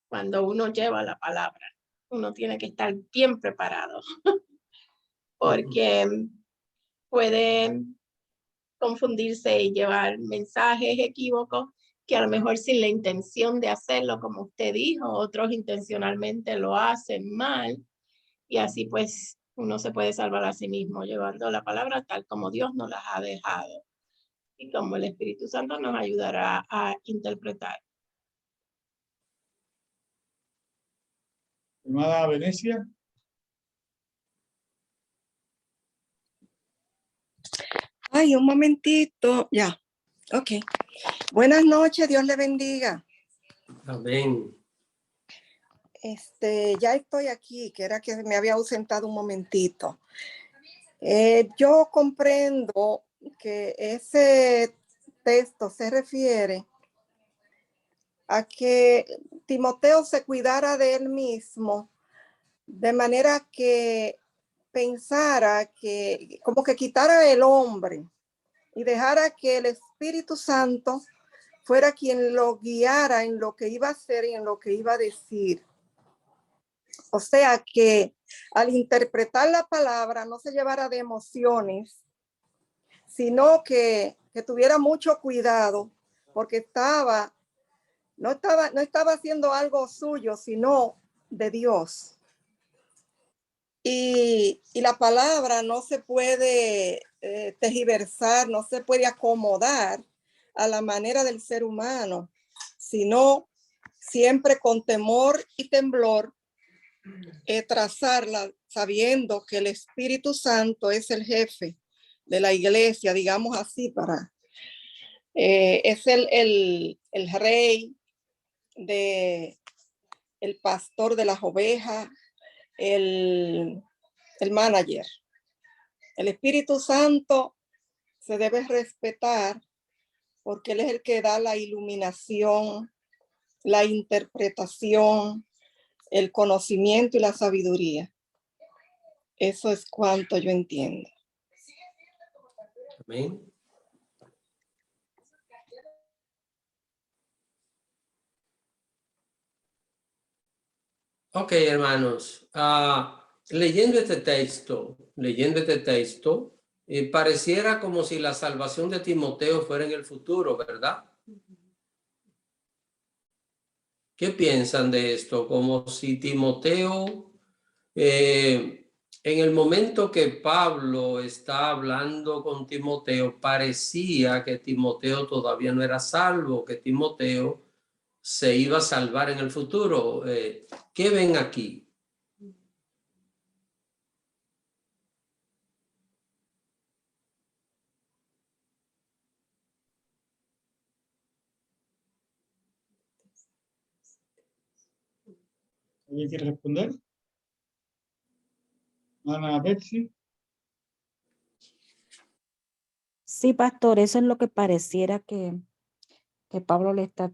cuando uno lleva la palabra. Uno tiene que estar bien preparado porque puede confundirse y llevar mensajes equívocos que a lo mejor sin la intención de hacerlo, como usted dijo, otros intencionalmente lo hacen mal, y así pues uno se puede salvar a sí mismo llevando la palabra tal como Dios nos las ha dejado y como el Espíritu Santo nos ayudará a interpretar. Hermana Venecia. Ay, un momentito. Ya. Ok. Buenas noches, Dios le bendiga. Amén. Ya estoy aquí, que era que me había ausentado un momentito. Yo comprendo que ese texto se refiere a que Timoteo se cuidara de él mismo, de manera que pensara que como que quitara el hombre y dejara que el Espíritu Santo fuera quien lo guiara en lo que iba a hacer y en lo que iba a decir. O sea, que al interpretar la palabra no se llevara de emociones, sino que tuviera mucho cuidado, porque no estaba haciendo algo suyo, sino de Dios. Y la palabra no se puede tergiversar, no se puede acomodar a la manera del ser humano, sino siempre con temor y temblor, trazarla sabiendo que el Espíritu Santo es el jefe de la iglesia, digamos así, es el rey, el pastor de las ovejas, el manager. El Espíritu Santo se debe respetar porque él es el que da la iluminación, la interpretación, el conocimiento y la sabiduría. Eso es cuanto yo entiendo. Amén. Ok, hermanos. Leyendo este texto, pareciera como si la salvación de Timoteo fuera en el futuro, ¿verdad? ¿Qué piensan de esto? Como si Timoteo, en el momento que Pablo está hablando con Timoteo, parecía que Timoteo todavía no era salvo, que Timoteo se iba a salvar en el futuro. ¿Qué ven aquí? ¿Alguien quiere responder? Ana Betsy. Sí, pastor, eso es lo que pareciera que Pablo le está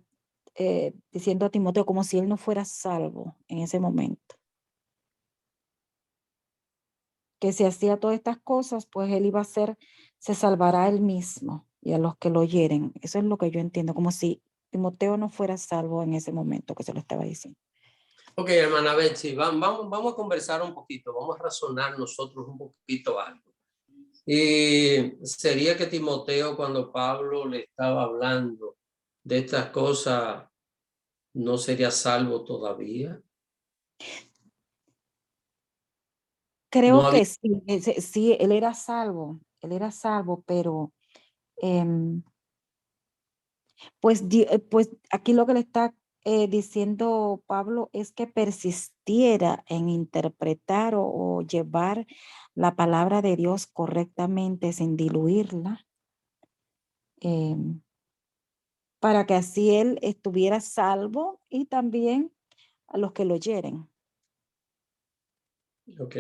diciendo a Timoteo, como si él no fuera salvo en ese momento. Que si hacía todas estas cosas, pues él iba a ser, se salvará él mismo y a los que lo oyeren. Eso es lo que yo entiendo, como si Timoteo no fuera salvo en ese momento que se lo estaba diciendo. Ok, hermana Betsy, vamos a conversar un poquito, vamos a razonar nosotros un poquito algo. Y sería que Timoteo, cuando Pablo le estaba hablando de estas cosas, ¿no sería salvo todavía? Creo No que había... sí, sí, él era salvo, pero pues aquí lo que le está diciendo Pablo es que persistiera en interpretar o llevar la palabra de Dios correctamente sin diluirla, para que así él estuviera salvo y también a los que lo oyeren. Ok,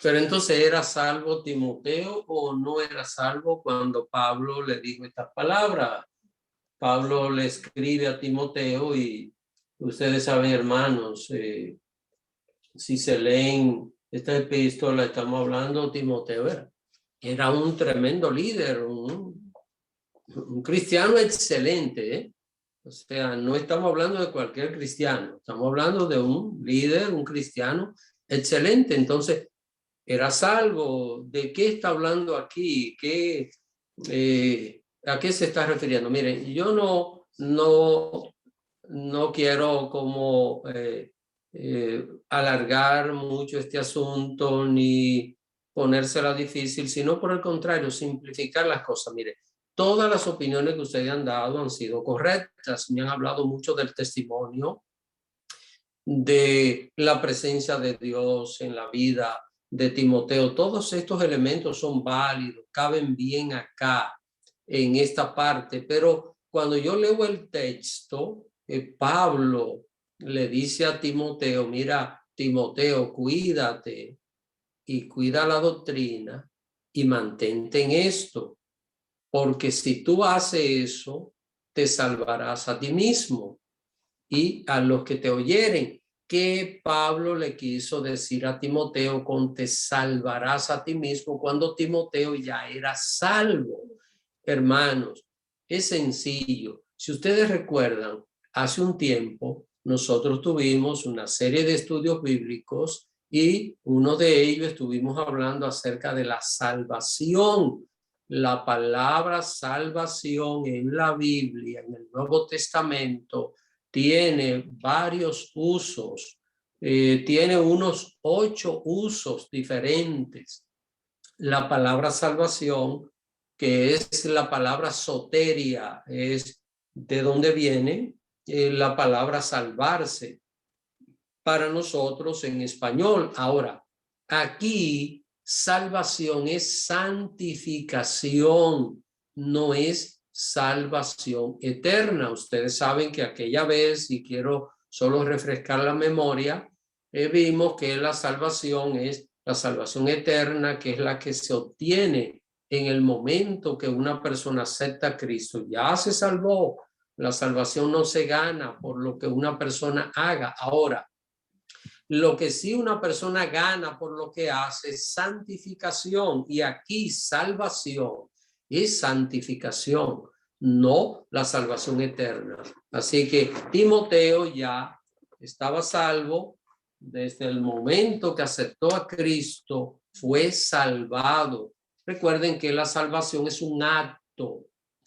pero entonces ¿era salvo Timoteo o no era salvo cuando Pablo le dijo estas palabras? Pablo le escribe a Timoteo y ustedes saben, hermanos, si se leen esta epístola, estamos hablando de Timoteo, era un tremendo líder, un cristiano excelente, ¿eh? O sea, no estamos hablando de cualquier cristiano, estamos hablando de un líder, un cristiano excelente. Entonces, era salvo. ¿De qué está hablando aquí? ¿A qué se está refiriendo? Miren, yo no quiero como alargar mucho este asunto ni ponérsela difícil, sino por el contrario, simplificar las cosas. Mire, todas las opiniones que ustedes han dado han sido correctas. Me han hablado mucho del testimonio, de la presencia de Dios en la vida de Timoteo. Todos estos elementos son válidos, caben bien acá en esta parte, pero cuando yo leo el texto, Pablo le dice a Timoteo, mira, Timoteo, cuídate y cuida la doctrina y mantente en esto, porque si tú haces eso, te salvarás a ti mismo y a los que te oyeren. ¿Qué Pablo le quiso decir a Timoteo con te salvarás a ti mismo cuando Timoteo ya era salvo? Hermanos, es sencillo. Si ustedes recuerdan, hace un tiempo nosotros tuvimos una serie de estudios bíblicos y uno de ellos estuvimos hablando acerca de la salvación. La palabra salvación en la Biblia, en el Nuevo Testamento, tiene varios usos, tiene unos 8 usos diferentes. La palabra salvación, que es la palabra soteria, es de donde viene la palabra salvarse para nosotros en español. Ahora, aquí salvación es santificación, no es salvación eterna. Ustedes saben que aquella vez, y quiero solo refrescar la memoria, vimos que la salvación es la salvación eterna, que es la que se obtiene en el momento que una persona acepta a Cristo. Ya se salvó. La salvación no se gana por lo que una persona haga. Ahora, lo que sí una persona gana por lo que hace es santificación, y aquí salvación es santificación, no la salvación eterna. Así que Timoteo ya estaba salvo desde el momento que aceptó a Cristo, fue salvado. Recuerden que la salvación es un acto,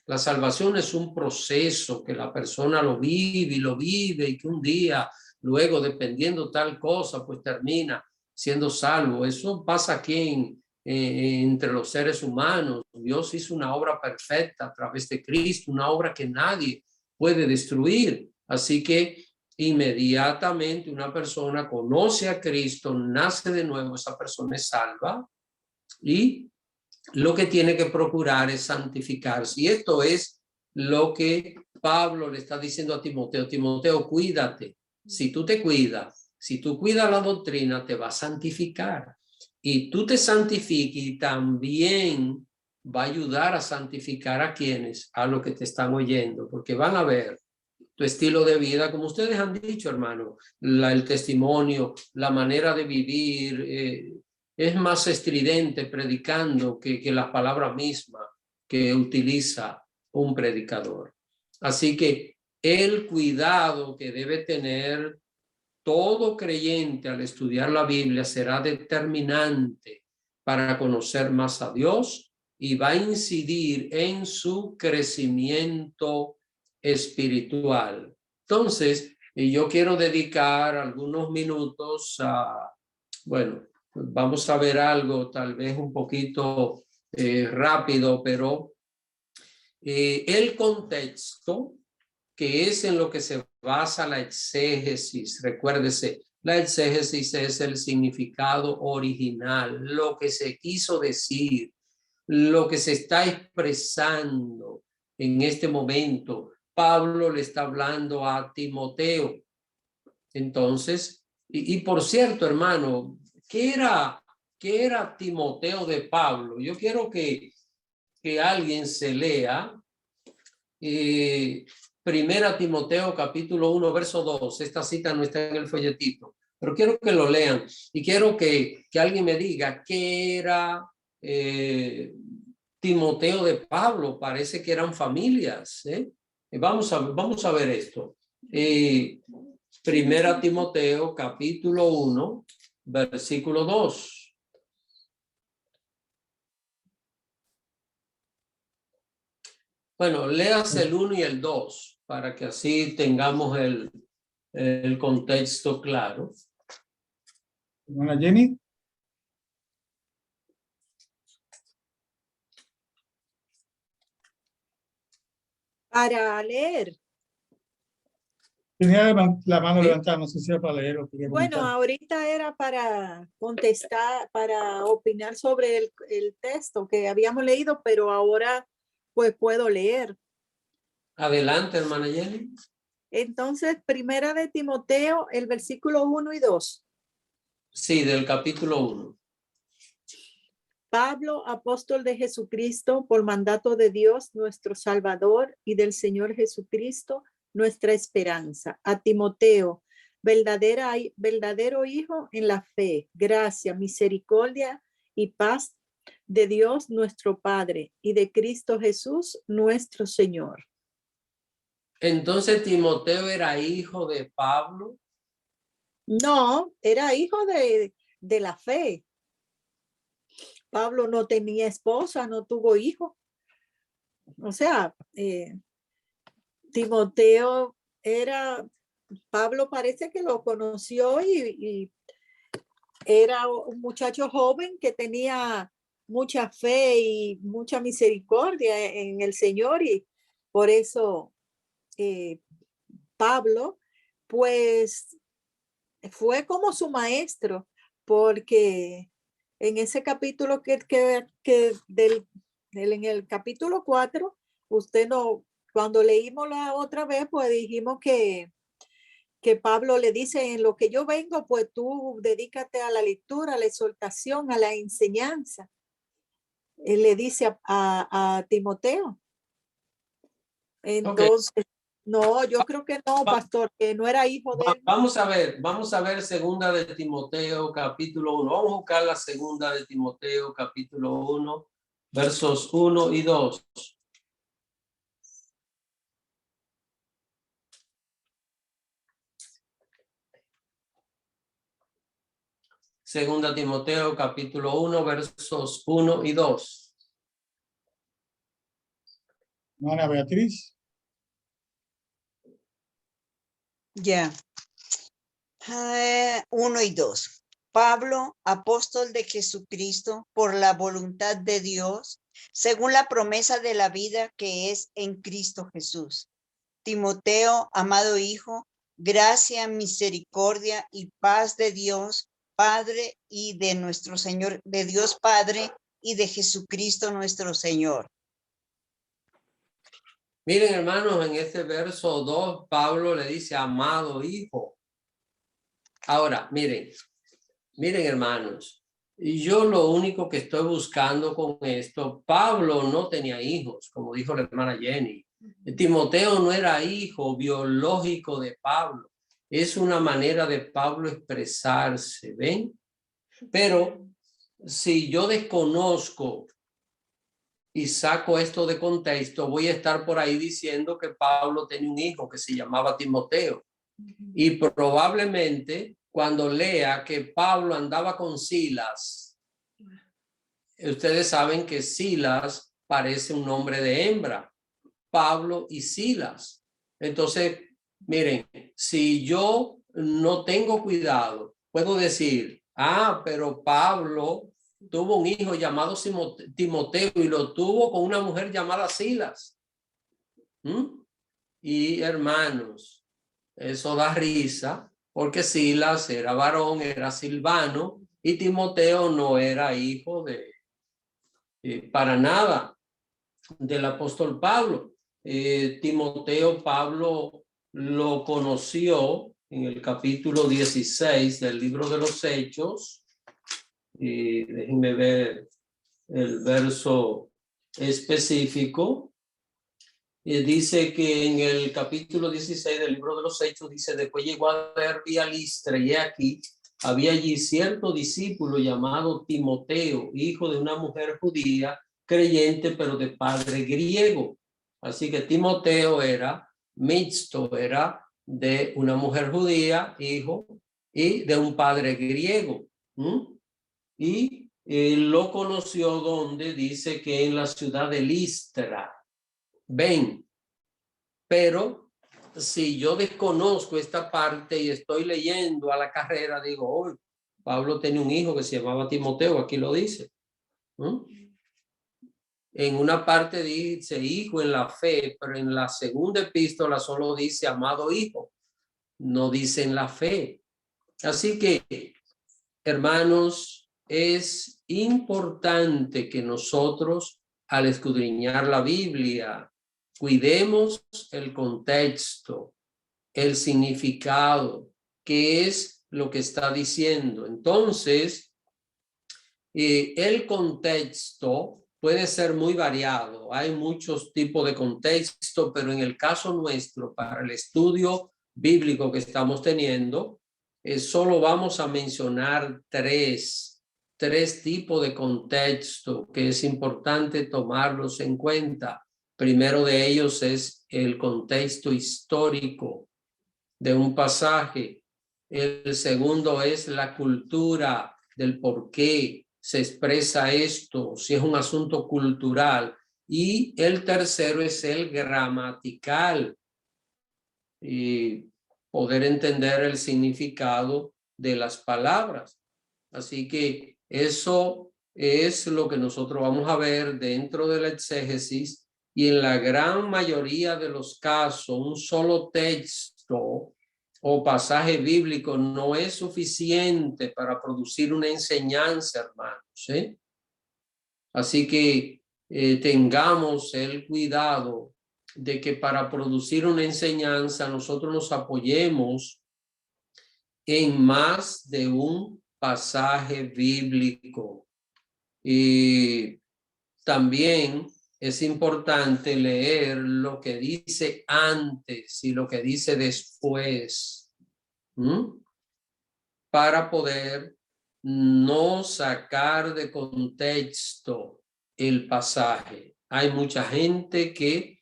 La salvación es un proceso que la persona lo vive y que un día, luego, dependiendo tal cosa, pues termina siendo salvo. Eso pasa aquí entre los seres humanos. Dios hizo una obra perfecta a través de Cristo, una obra que nadie puede destruir. Así que inmediatamente una persona conoce a Cristo, nace de nuevo, esa persona es salva y lo que tiene que procurar es santificarse. Y esto es lo que Pablo le está diciendo a Timoteo. Timoteo, cuídate. Si tú te cuidas, si tú cuidas la doctrina, te va a santificar. Y tú te santifiques y también va a ayudar a santificar a quienes, a los que te están oyendo, porque van a ver tu estilo de vida, como ustedes han dicho, hermano, el testimonio, la manera de vivir, es más estridente predicando que la palabra misma que utiliza un predicador. Así que el cuidado que debe tener todo creyente al estudiar la Biblia será determinante para conocer más a Dios y va a incidir en su crecimiento espiritual. Entonces, yo quiero dedicar algunos minutos a, bueno, vamos a ver algo tal vez un poquito rápido, pero el contexto, que es en lo que se basa la exégesis. Recuérdese, la exégesis es el significado original, lo que se quiso decir, lo que se está expresando en este momento. Pablo le está hablando a Timoteo. Entonces, y por cierto, hermano, ¿qué era Timoteo de Pablo? Yo quiero que alguien se lea Primera Timoteo capítulo 1 verso 2. Esta cita no está en el folletito, pero quiero que lo lean y quiero que alguien me diga qué era Timoteo de Pablo. Parece que eran familias. Vamos a ver esto. Primera Timoteo capítulo 1 versículo 2. Bueno, leas el 1 y el 2 para que así tengamos el contexto claro. Hermana Jenny. Para leer. Tenía la mano levantada, no sé si era para leer o quería Bueno, comentar. ahorita era para contestar, para opinar sobre el texto que habíamos leído, pero ahora pues puedo leer. Adelante, hermana Jenny. Entonces, primera de Timoteo, el versículo 1 y 2. Sí, del capítulo 1. Pablo, apóstol de Jesucristo, por mandato de Dios, nuestro Salvador, y del Señor Jesucristo, nuestra esperanza. A Timoteo, verdadero hijo en la fe, gracia, misericordia y paz de Dios nuestro Padre y de Cristo Jesús, nuestro Señor. Entonces, Timoteo era hijo de Pablo. No, era hijo de la fe. Pablo no tenía esposa, no tuvo hijo. O sea, Timoteo Pablo parece que lo conoció y era un muchacho joven que tenía mucha fe y mucha misericordia en el Señor, y por eso Pablo pues fue como su maestro, porque en ese capítulo en el capítulo 4, cuando leímos la otra vez, pues dijimos que Pablo le dice: en lo que yo vengo, pues tú dedícate a la lectura, a la exhortación, a la enseñanza. Él le dice a Timoteo. Entonces, okay. No, yo creo que no, pastor, que no era hijo de él. Vamos a ver segunda de Timoteo capítulo 1. Vamos a buscar la segunda de Timoteo capítulo 1, versos 1 y 2. Segunda Timoteo capítulo 1 versos 1 y 2. Hermana Beatriz. Ya. 1 y 2. Pablo, apóstol de Jesucristo, por la voluntad de Dios, según la promesa de la vida que es en Cristo Jesús. Timoteo, amado hijo, gracia, misericordia y paz de Dios Padre y de nuestro Señor, de Dios Padre y de Jesucristo nuestro Señor. Miren, hermanos, en este verso 2, Pablo le dice amado hijo. Ahora, miren, hermanos, yo lo único que estoy buscando con esto, Pablo no tenía hijos, como dijo la hermana Jenny. Timoteo no era hijo biológico de Pablo. Es una manera de Pablo expresarse, ¿ven? Pero si yo desconozco y saco esto de contexto, voy a estar por ahí diciendo que Pablo tenía un hijo que se llamaba Timoteo. Y probablemente cuando lea que Pablo andaba con Silas, ustedes saben que Silas parece un nombre de hembra, Pablo y Silas. Entonces, miren, si yo no tengo cuidado, puedo decir, pero Pablo tuvo un hijo llamado Timoteo y lo tuvo con una mujer llamada Silas. Y hermanos, eso da risa porque Silas era varón, era Silvano y Timoteo no era hijo para nada del apóstol Pablo. Timoteo, Pablo lo conoció en el capítulo 16 del libro de los Hechos. Déjenme ver el verso específico. Dice que en el capítulo 16 del libro de los Hechos, dice, después llegó a Derbe a Listra y aquí había allí cierto discípulo llamado Timoteo, hijo de una mujer judía, creyente, pero de padre griego. Así que Timoteo era mixto, era de una mujer judía, hijo, y de un padre griego. Y lo conoció donde dice que en la ciudad de Listra. Ven, pero si yo desconozco esta parte y estoy leyendo a la carrera, digo, Pablo tenía un hijo que se llamaba Timoteo, aquí lo dice. En una parte dice hijo en la fe, pero en la segunda epístola solo dice amado hijo, no dice en la fe. Así que, hermanos, es importante que nosotros, al escudriñar la Biblia, cuidemos el contexto, el significado, qué es lo que está diciendo. Entonces, el contexto puede ser muy variado. Hay muchos tipos de contexto, pero en el caso nuestro, para el estudio bíblico que estamos teniendo, solo vamos a mencionar tres tipos de contexto que es importante tomarlos en cuenta. Primero de ellos es el contexto histórico de un pasaje. El segundo es la cultura del por qué se expresa esto, si es un asunto cultural. Y el tercero es el gramatical. Y poder entender el significado de las palabras. Así que eso es lo que nosotros vamos a ver dentro de la exégesis, y en la gran mayoría de los casos un solo texto o pasaje bíblico no es suficiente para producir una enseñanza, hermanos. Así que tengamos el cuidado de que para producir una enseñanza nosotros nos apoyemos en más de un pasaje bíblico. Y también es importante leer lo que dice antes y lo que dice después, para poder no sacar de contexto el pasaje. Hay mucha gente que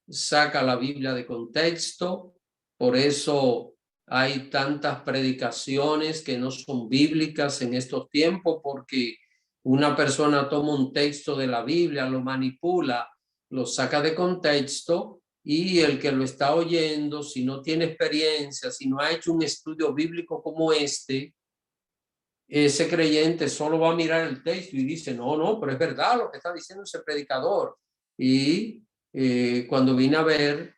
saca la Biblia de contexto, por eso hay tantas predicaciones que no son bíblicas en estos tiempos, porque una persona toma un texto de la Biblia, lo manipula lo saca de contexto y el que lo está oyendo, si no tiene experiencia, si no ha hecho un estudio bíblico como este, ese creyente solo va a mirar el texto y dice, no, pero es verdad lo que está diciendo ese predicador. Y cuando vine a ver,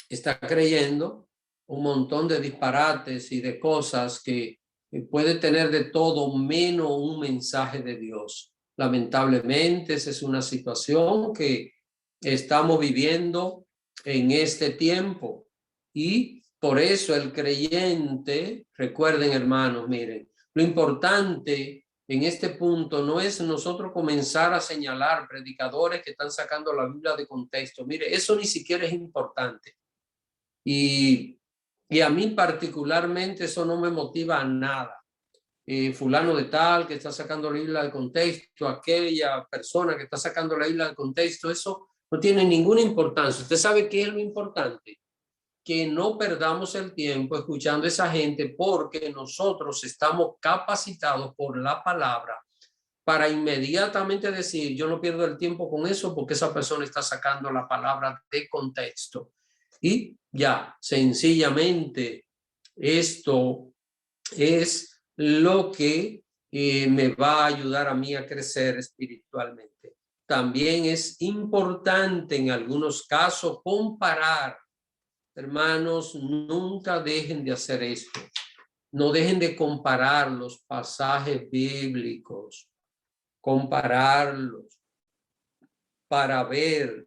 está creyendo un montón de disparates y de cosas que puede tener de todo menos un mensaje de Dios. Lamentablemente, esa es una situación que estamos viviendo en este tiempo. Y por eso el creyente, recuerden hermanos, miren, lo importante en este punto no es nosotros comenzar a señalar predicadores que están sacando la Biblia de contexto. Mire, eso ni siquiera es importante. Y a mí particularmente eso no me motiva a nada. Fulano de tal que está sacando la Biblia de contexto, aquella persona que está sacando la Biblia de contexto, eso no tiene ninguna importancia. ¿Usted sabe qué es lo importante? Que no perdamos el tiempo escuchando a esa gente, porque nosotros estamos capacitados por la palabra para inmediatamente decir, yo no pierdo el tiempo con eso porque esa persona está sacando la palabra de contexto. Y ya, sencillamente, esto es lo que me va a ayudar a mí a crecer espiritualmente. También es importante en algunos casos comparar. Hermanos, nunca dejen de hacer esto. No dejen de comparar los pasajes bíblicos, compararlos para ver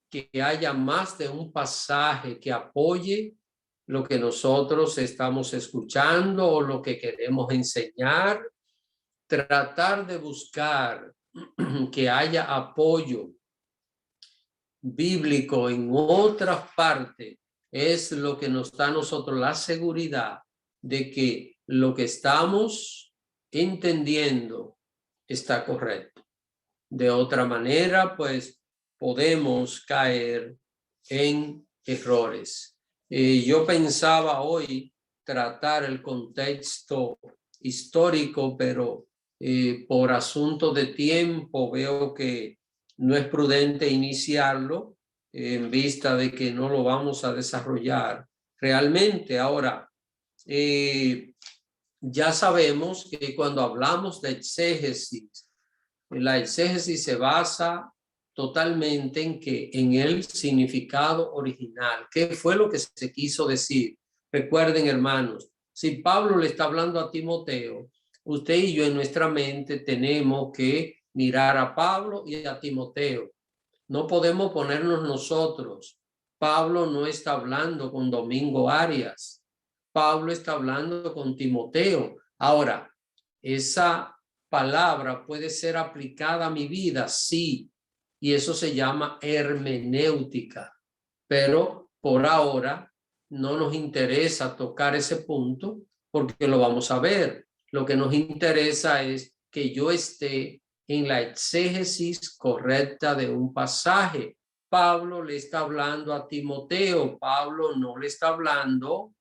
que haya más de un pasaje que apoye lo que nosotros estamos escuchando o lo que queremos enseñar. Tratar de buscar que haya apoyo bíblico en otras partes es lo que nos da a nosotros la seguridad de que lo que estamos entendiendo está correcto. De otra manera, pues podemos caer en errores. Yo pensaba hoy tratar el contexto histórico, pero por asunto de tiempo veo que no es prudente iniciarlo en vista de que no lo vamos a desarrollar realmente. Ahora, ya sabemos que cuando hablamos de exégesis, la exégesis se basa totalmente en que en el significado original. ¿Qué fue lo que se quiso decir? Recuerden, hermanos, si Pablo le está hablando a Timoteo, usted y yo en nuestra mente tenemos que mirar a Pablo y a Timoteo. No podemos ponernos nosotros. Pablo no está hablando con Domingo Arias. Pablo está hablando con Timoteo. Ahora, esa palabra puede ser aplicada a mi vida, sí, y eso se llama hermenéutica, pero por ahora no nos interesa tocar ese punto porque lo vamos a ver. Lo que nos interesa es que yo esté en la exégesis correcta de un pasaje. Pablo le está hablando a Timoteo, Pablo no le está hablando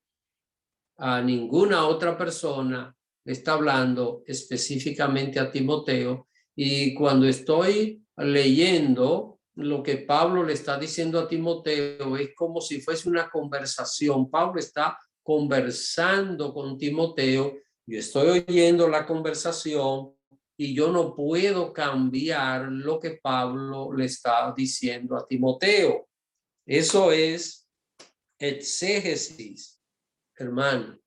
a ninguna otra persona, le está hablando específicamente a Timoteo. Y cuando estoy leyendo lo que Pablo le está diciendo a Timoteo, es como si fuese una conversación. Pablo está conversando con Timoteo, yo estoy oyendo la conversación y yo no puedo cambiar lo que Pablo le está diciendo a Timoteo. Eso es exégesis, hermano.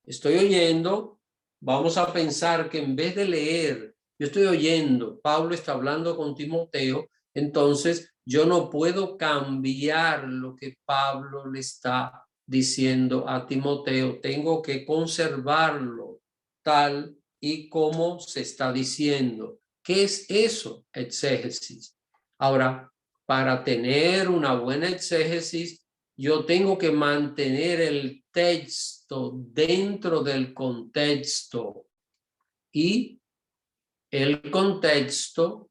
Estoy oyendo, vamos a pensar que en vez de leer, yo estoy oyendo, Pablo está hablando con Timoteo, entonces yo no puedo cambiar lo que Pablo le está diciendo a Timoteo, tengo que conservarlo tal y como se está diciendo. ¿Qué es eso? Exégesis. Ahora, para tener una buena exégesis, yo tengo que mantener el texto dentro del contexto, y el contexto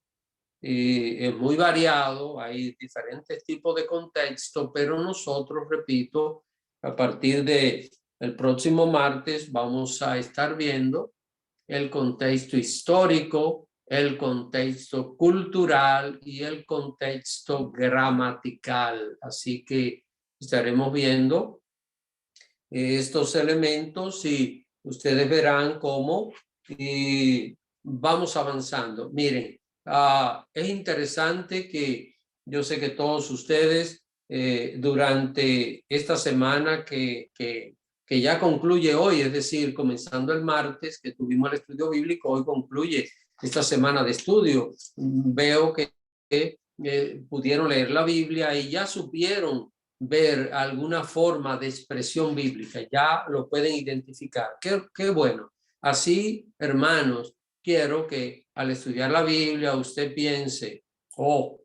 es muy variado, hay diferentes tipos de contexto, pero nosotros, repito, a partir del próximo martes vamos a estar viendo el contexto histórico, el contexto cultural y el contexto gramatical. Así que estaremos viendo estos elementos y ustedes verán cómo vamos avanzando. Miren, es interesante que yo sé que todos ustedes durante esta semana que ya concluye hoy, es decir, comenzando el martes que tuvimos el estudio bíblico, hoy concluye esta semana de estudio. Veo que pudieron leer la Biblia y ya supieron ver alguna forma de expresión bíblica, ya lo pueden identificar. Qué bueno. Así, hermanos, quiero que al estudiar la Biblia usted piense, oh,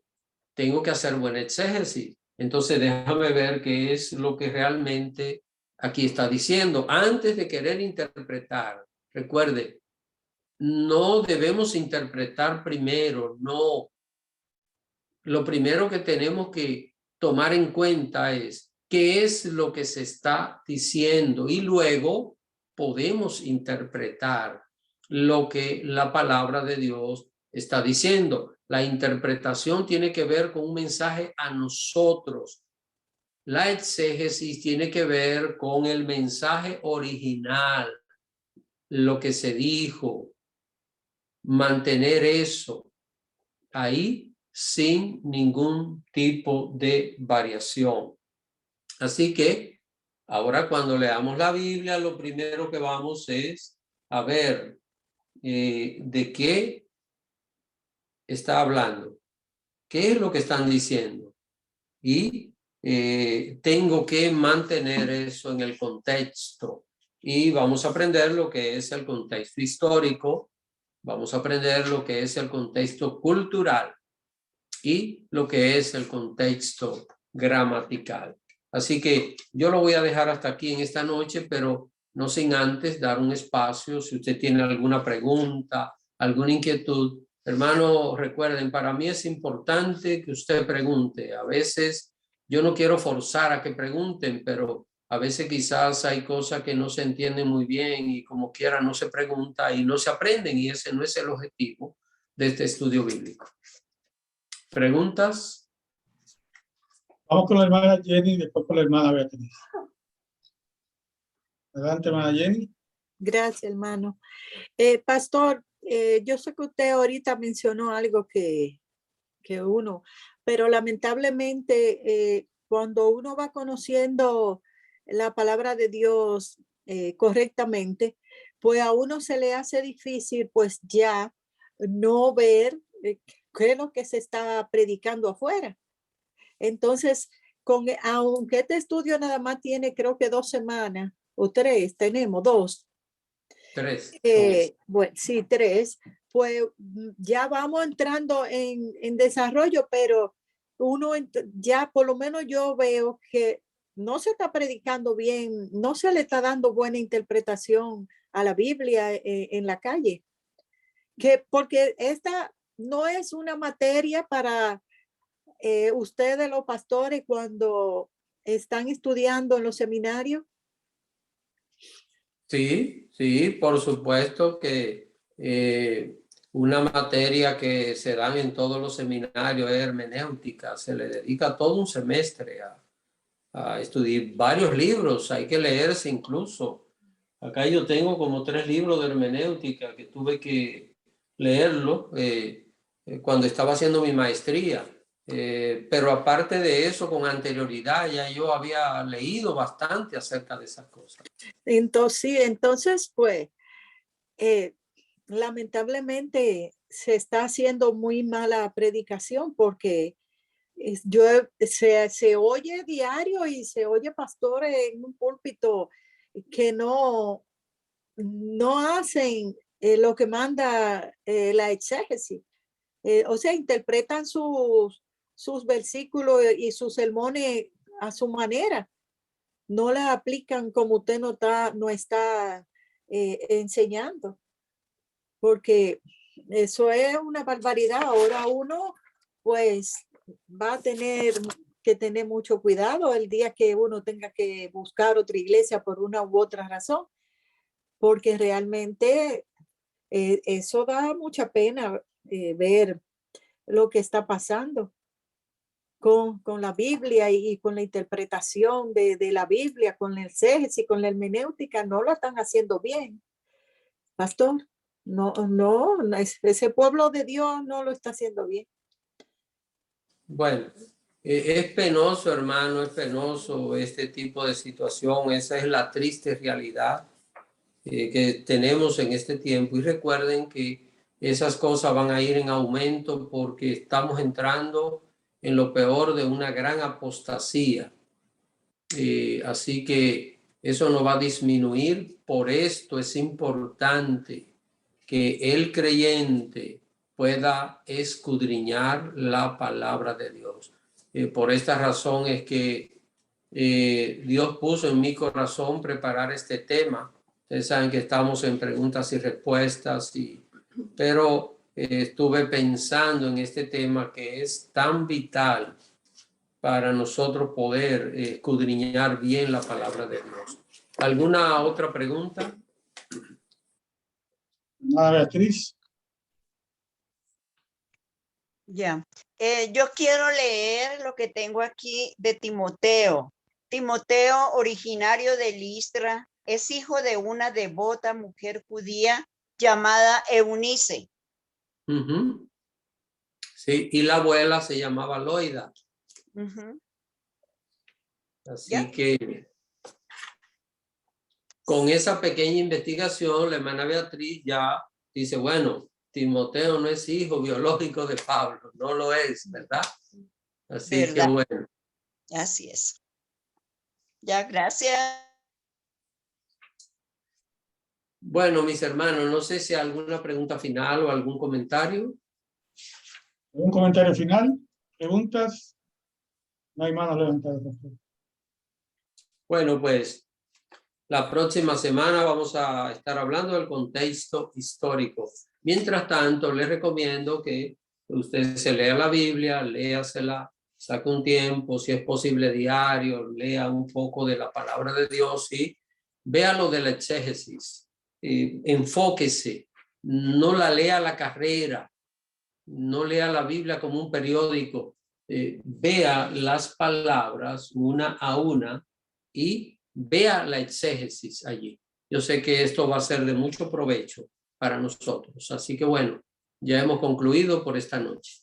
tengo que hacer buen exégesis. Entonces déjame ver qué es lo que realmente aquí está diciendo. Antes de querer interpretar, recuerde, no debemos interpretar primero, no. Lo primero que tenemos que tomar en cuenta es qué es lo que se está diciendo y luego podemos interpretar lo que la palabra de Dios está diciendo. La interpretación tiene que ver con un mensaje a nosotros. La exégesis tiene que ver con el mensaje original, lo que se dijo, mantener eso ahí sin ningún tipo de variación. Así que ahora cuando leamos la Biblia, lo primero que vamos es a ver de qué está hablando, qué es lo que están diciendo. Y tengo que mantener eso en el contexto. Y vamos a aprender lo que es el contexto histórico, vamos a aprender lo que es el contexto cultural y lo que es el contexto gramatical. Así que yo lo voy a dejar hasta aquí en esta noche, pero no sin antes dar un espacio. Si usted tiene alguna pregunta, alguna inquietud, hermano, recuerden, para mí es importante que usted pregunte. A veces yo no quiero forzar a que pregunten, pero a veces quizás hay cosas que no se entienden muy bien y como quiera no se pregunta y no se aprenden, y ese no es el objetivo de este estudio bíblico. ¿Preguntas? Vamos con la hermana Jenny y después con la hermana Beatriz. Adelante, hermana Jenny. Gracias, hermano. Pastor, yo sé que usted ahorita mencionó algo que pero lamentablemente cuando uno va conociendo la palabra de Dios correctamente, pues a uno se le hace difícil pues ya no ver qué es lo que se está predicando afuera. Entonces, aunque este estudio nada más tiene creo que 2 semanas o 3, tenemos 2. 3. Bueno, sí, 3. Pues ya vamos entrando en desarrollo, pero uno ya por lo menos yo veo que no se está predicando bien, no se le está dando buena interpretación a la Biblia en la calle. Porque esta no es una materia para ustedes los pastores cuando están estudiando en los seminarios. Sí, sí, por supuesto que una materia que se dan en todos los seminarios es hermenéutica. Se le dedica todo un semestre a estudiar varios libros. Hay que leerse incluso. Acá yo tengo como 3 libros de hermenéutica que tuve que leerlo cuando estaba haciendo mi maestría. Pero aparte de eso, con anterioridad ya yo había leído bastante acerca de esas cosas. Entonces, pues, lamentablemente se está haciendo muy mala predicación porque se oye diario y se oye pastores en un púlpito que no hacen lo que manda la exégesis. O sea, interpretan sus versículos y sus sermones a su manera. No la aplican como usted no está enseñando. Porque eso es una barbaridad. Ahora uno, pues, va a tener que tener mucho cuidado el día que uno tenga que buscar otra iglesia por una u otra razón, porque realmente eso da mucha pena ver lo que está pasando con la Biblia y con la interpretación de la Biblia, con el exégesis, con la hermenéutica, no lo están haciendo bien, pastor. No, ese pueblo de Dios no lo está haciendo bien. Bueno, es penoso, hermano, es penoso este tipo de situación. Esa es la triste realidad que tenemos en este tiempo. Y recuerden que esas cosas van a ir en aumento porque estamos entrando en lo peor de una gran apostasía. Así que eso no va a disminuir. Por esto es importante que el creyente pueda escudriñar la palabra de Dios. Por esta razón es que Dios puso en mi corazón preparar este tema. Ustedes saben que estamos en preguntas y respuestas, pero estuve pensando en este tema que es tan vital para nosotros poder escudriñar bien la palabra de Dios. ¿Alguna otra pregunta? Beatriz. Ya. Yo quiero leer lo que tengo aquí de Timoteo. Timoteo, originario de Listra, es hijo de una devota mujer judía llamada Eunice. Uh-huh. Sí, y la abuela se llamaba Loida. Uh-huh. Así ¿Ya? que con esa pequeña investigación, la hermana Beatriz ya dice, bueno, Timoteo no es hijo biológico de Pablo, no lo es, ¿verdad? Así ¿Verdad? que bueno. Así es. Ya, gracias. Bueno, mis hermanos, no sé si hay alguna pregunta final o algún comentario. ¿Algún comentario final? ¿Preguntas? No hay manos levantadas. Bueno, pues la próxima semana vamos a estar hablando del contexto histórico. Mientras tanto, les recomiendo que usted se lea la Biblia, léasela, saque un tiempo, si es posible diario, lea un poco de la palabra de Dios y vea lo de la exégesis. Enfóquese, no la lea a la carrera, no lea la Biblia como un periódico, vea las palabras una a una y vea la exégesis allí. Yo sé que esto va a ser de mucho provecho para nosotros. Así que bueno, ya hemos concluido por esta noche.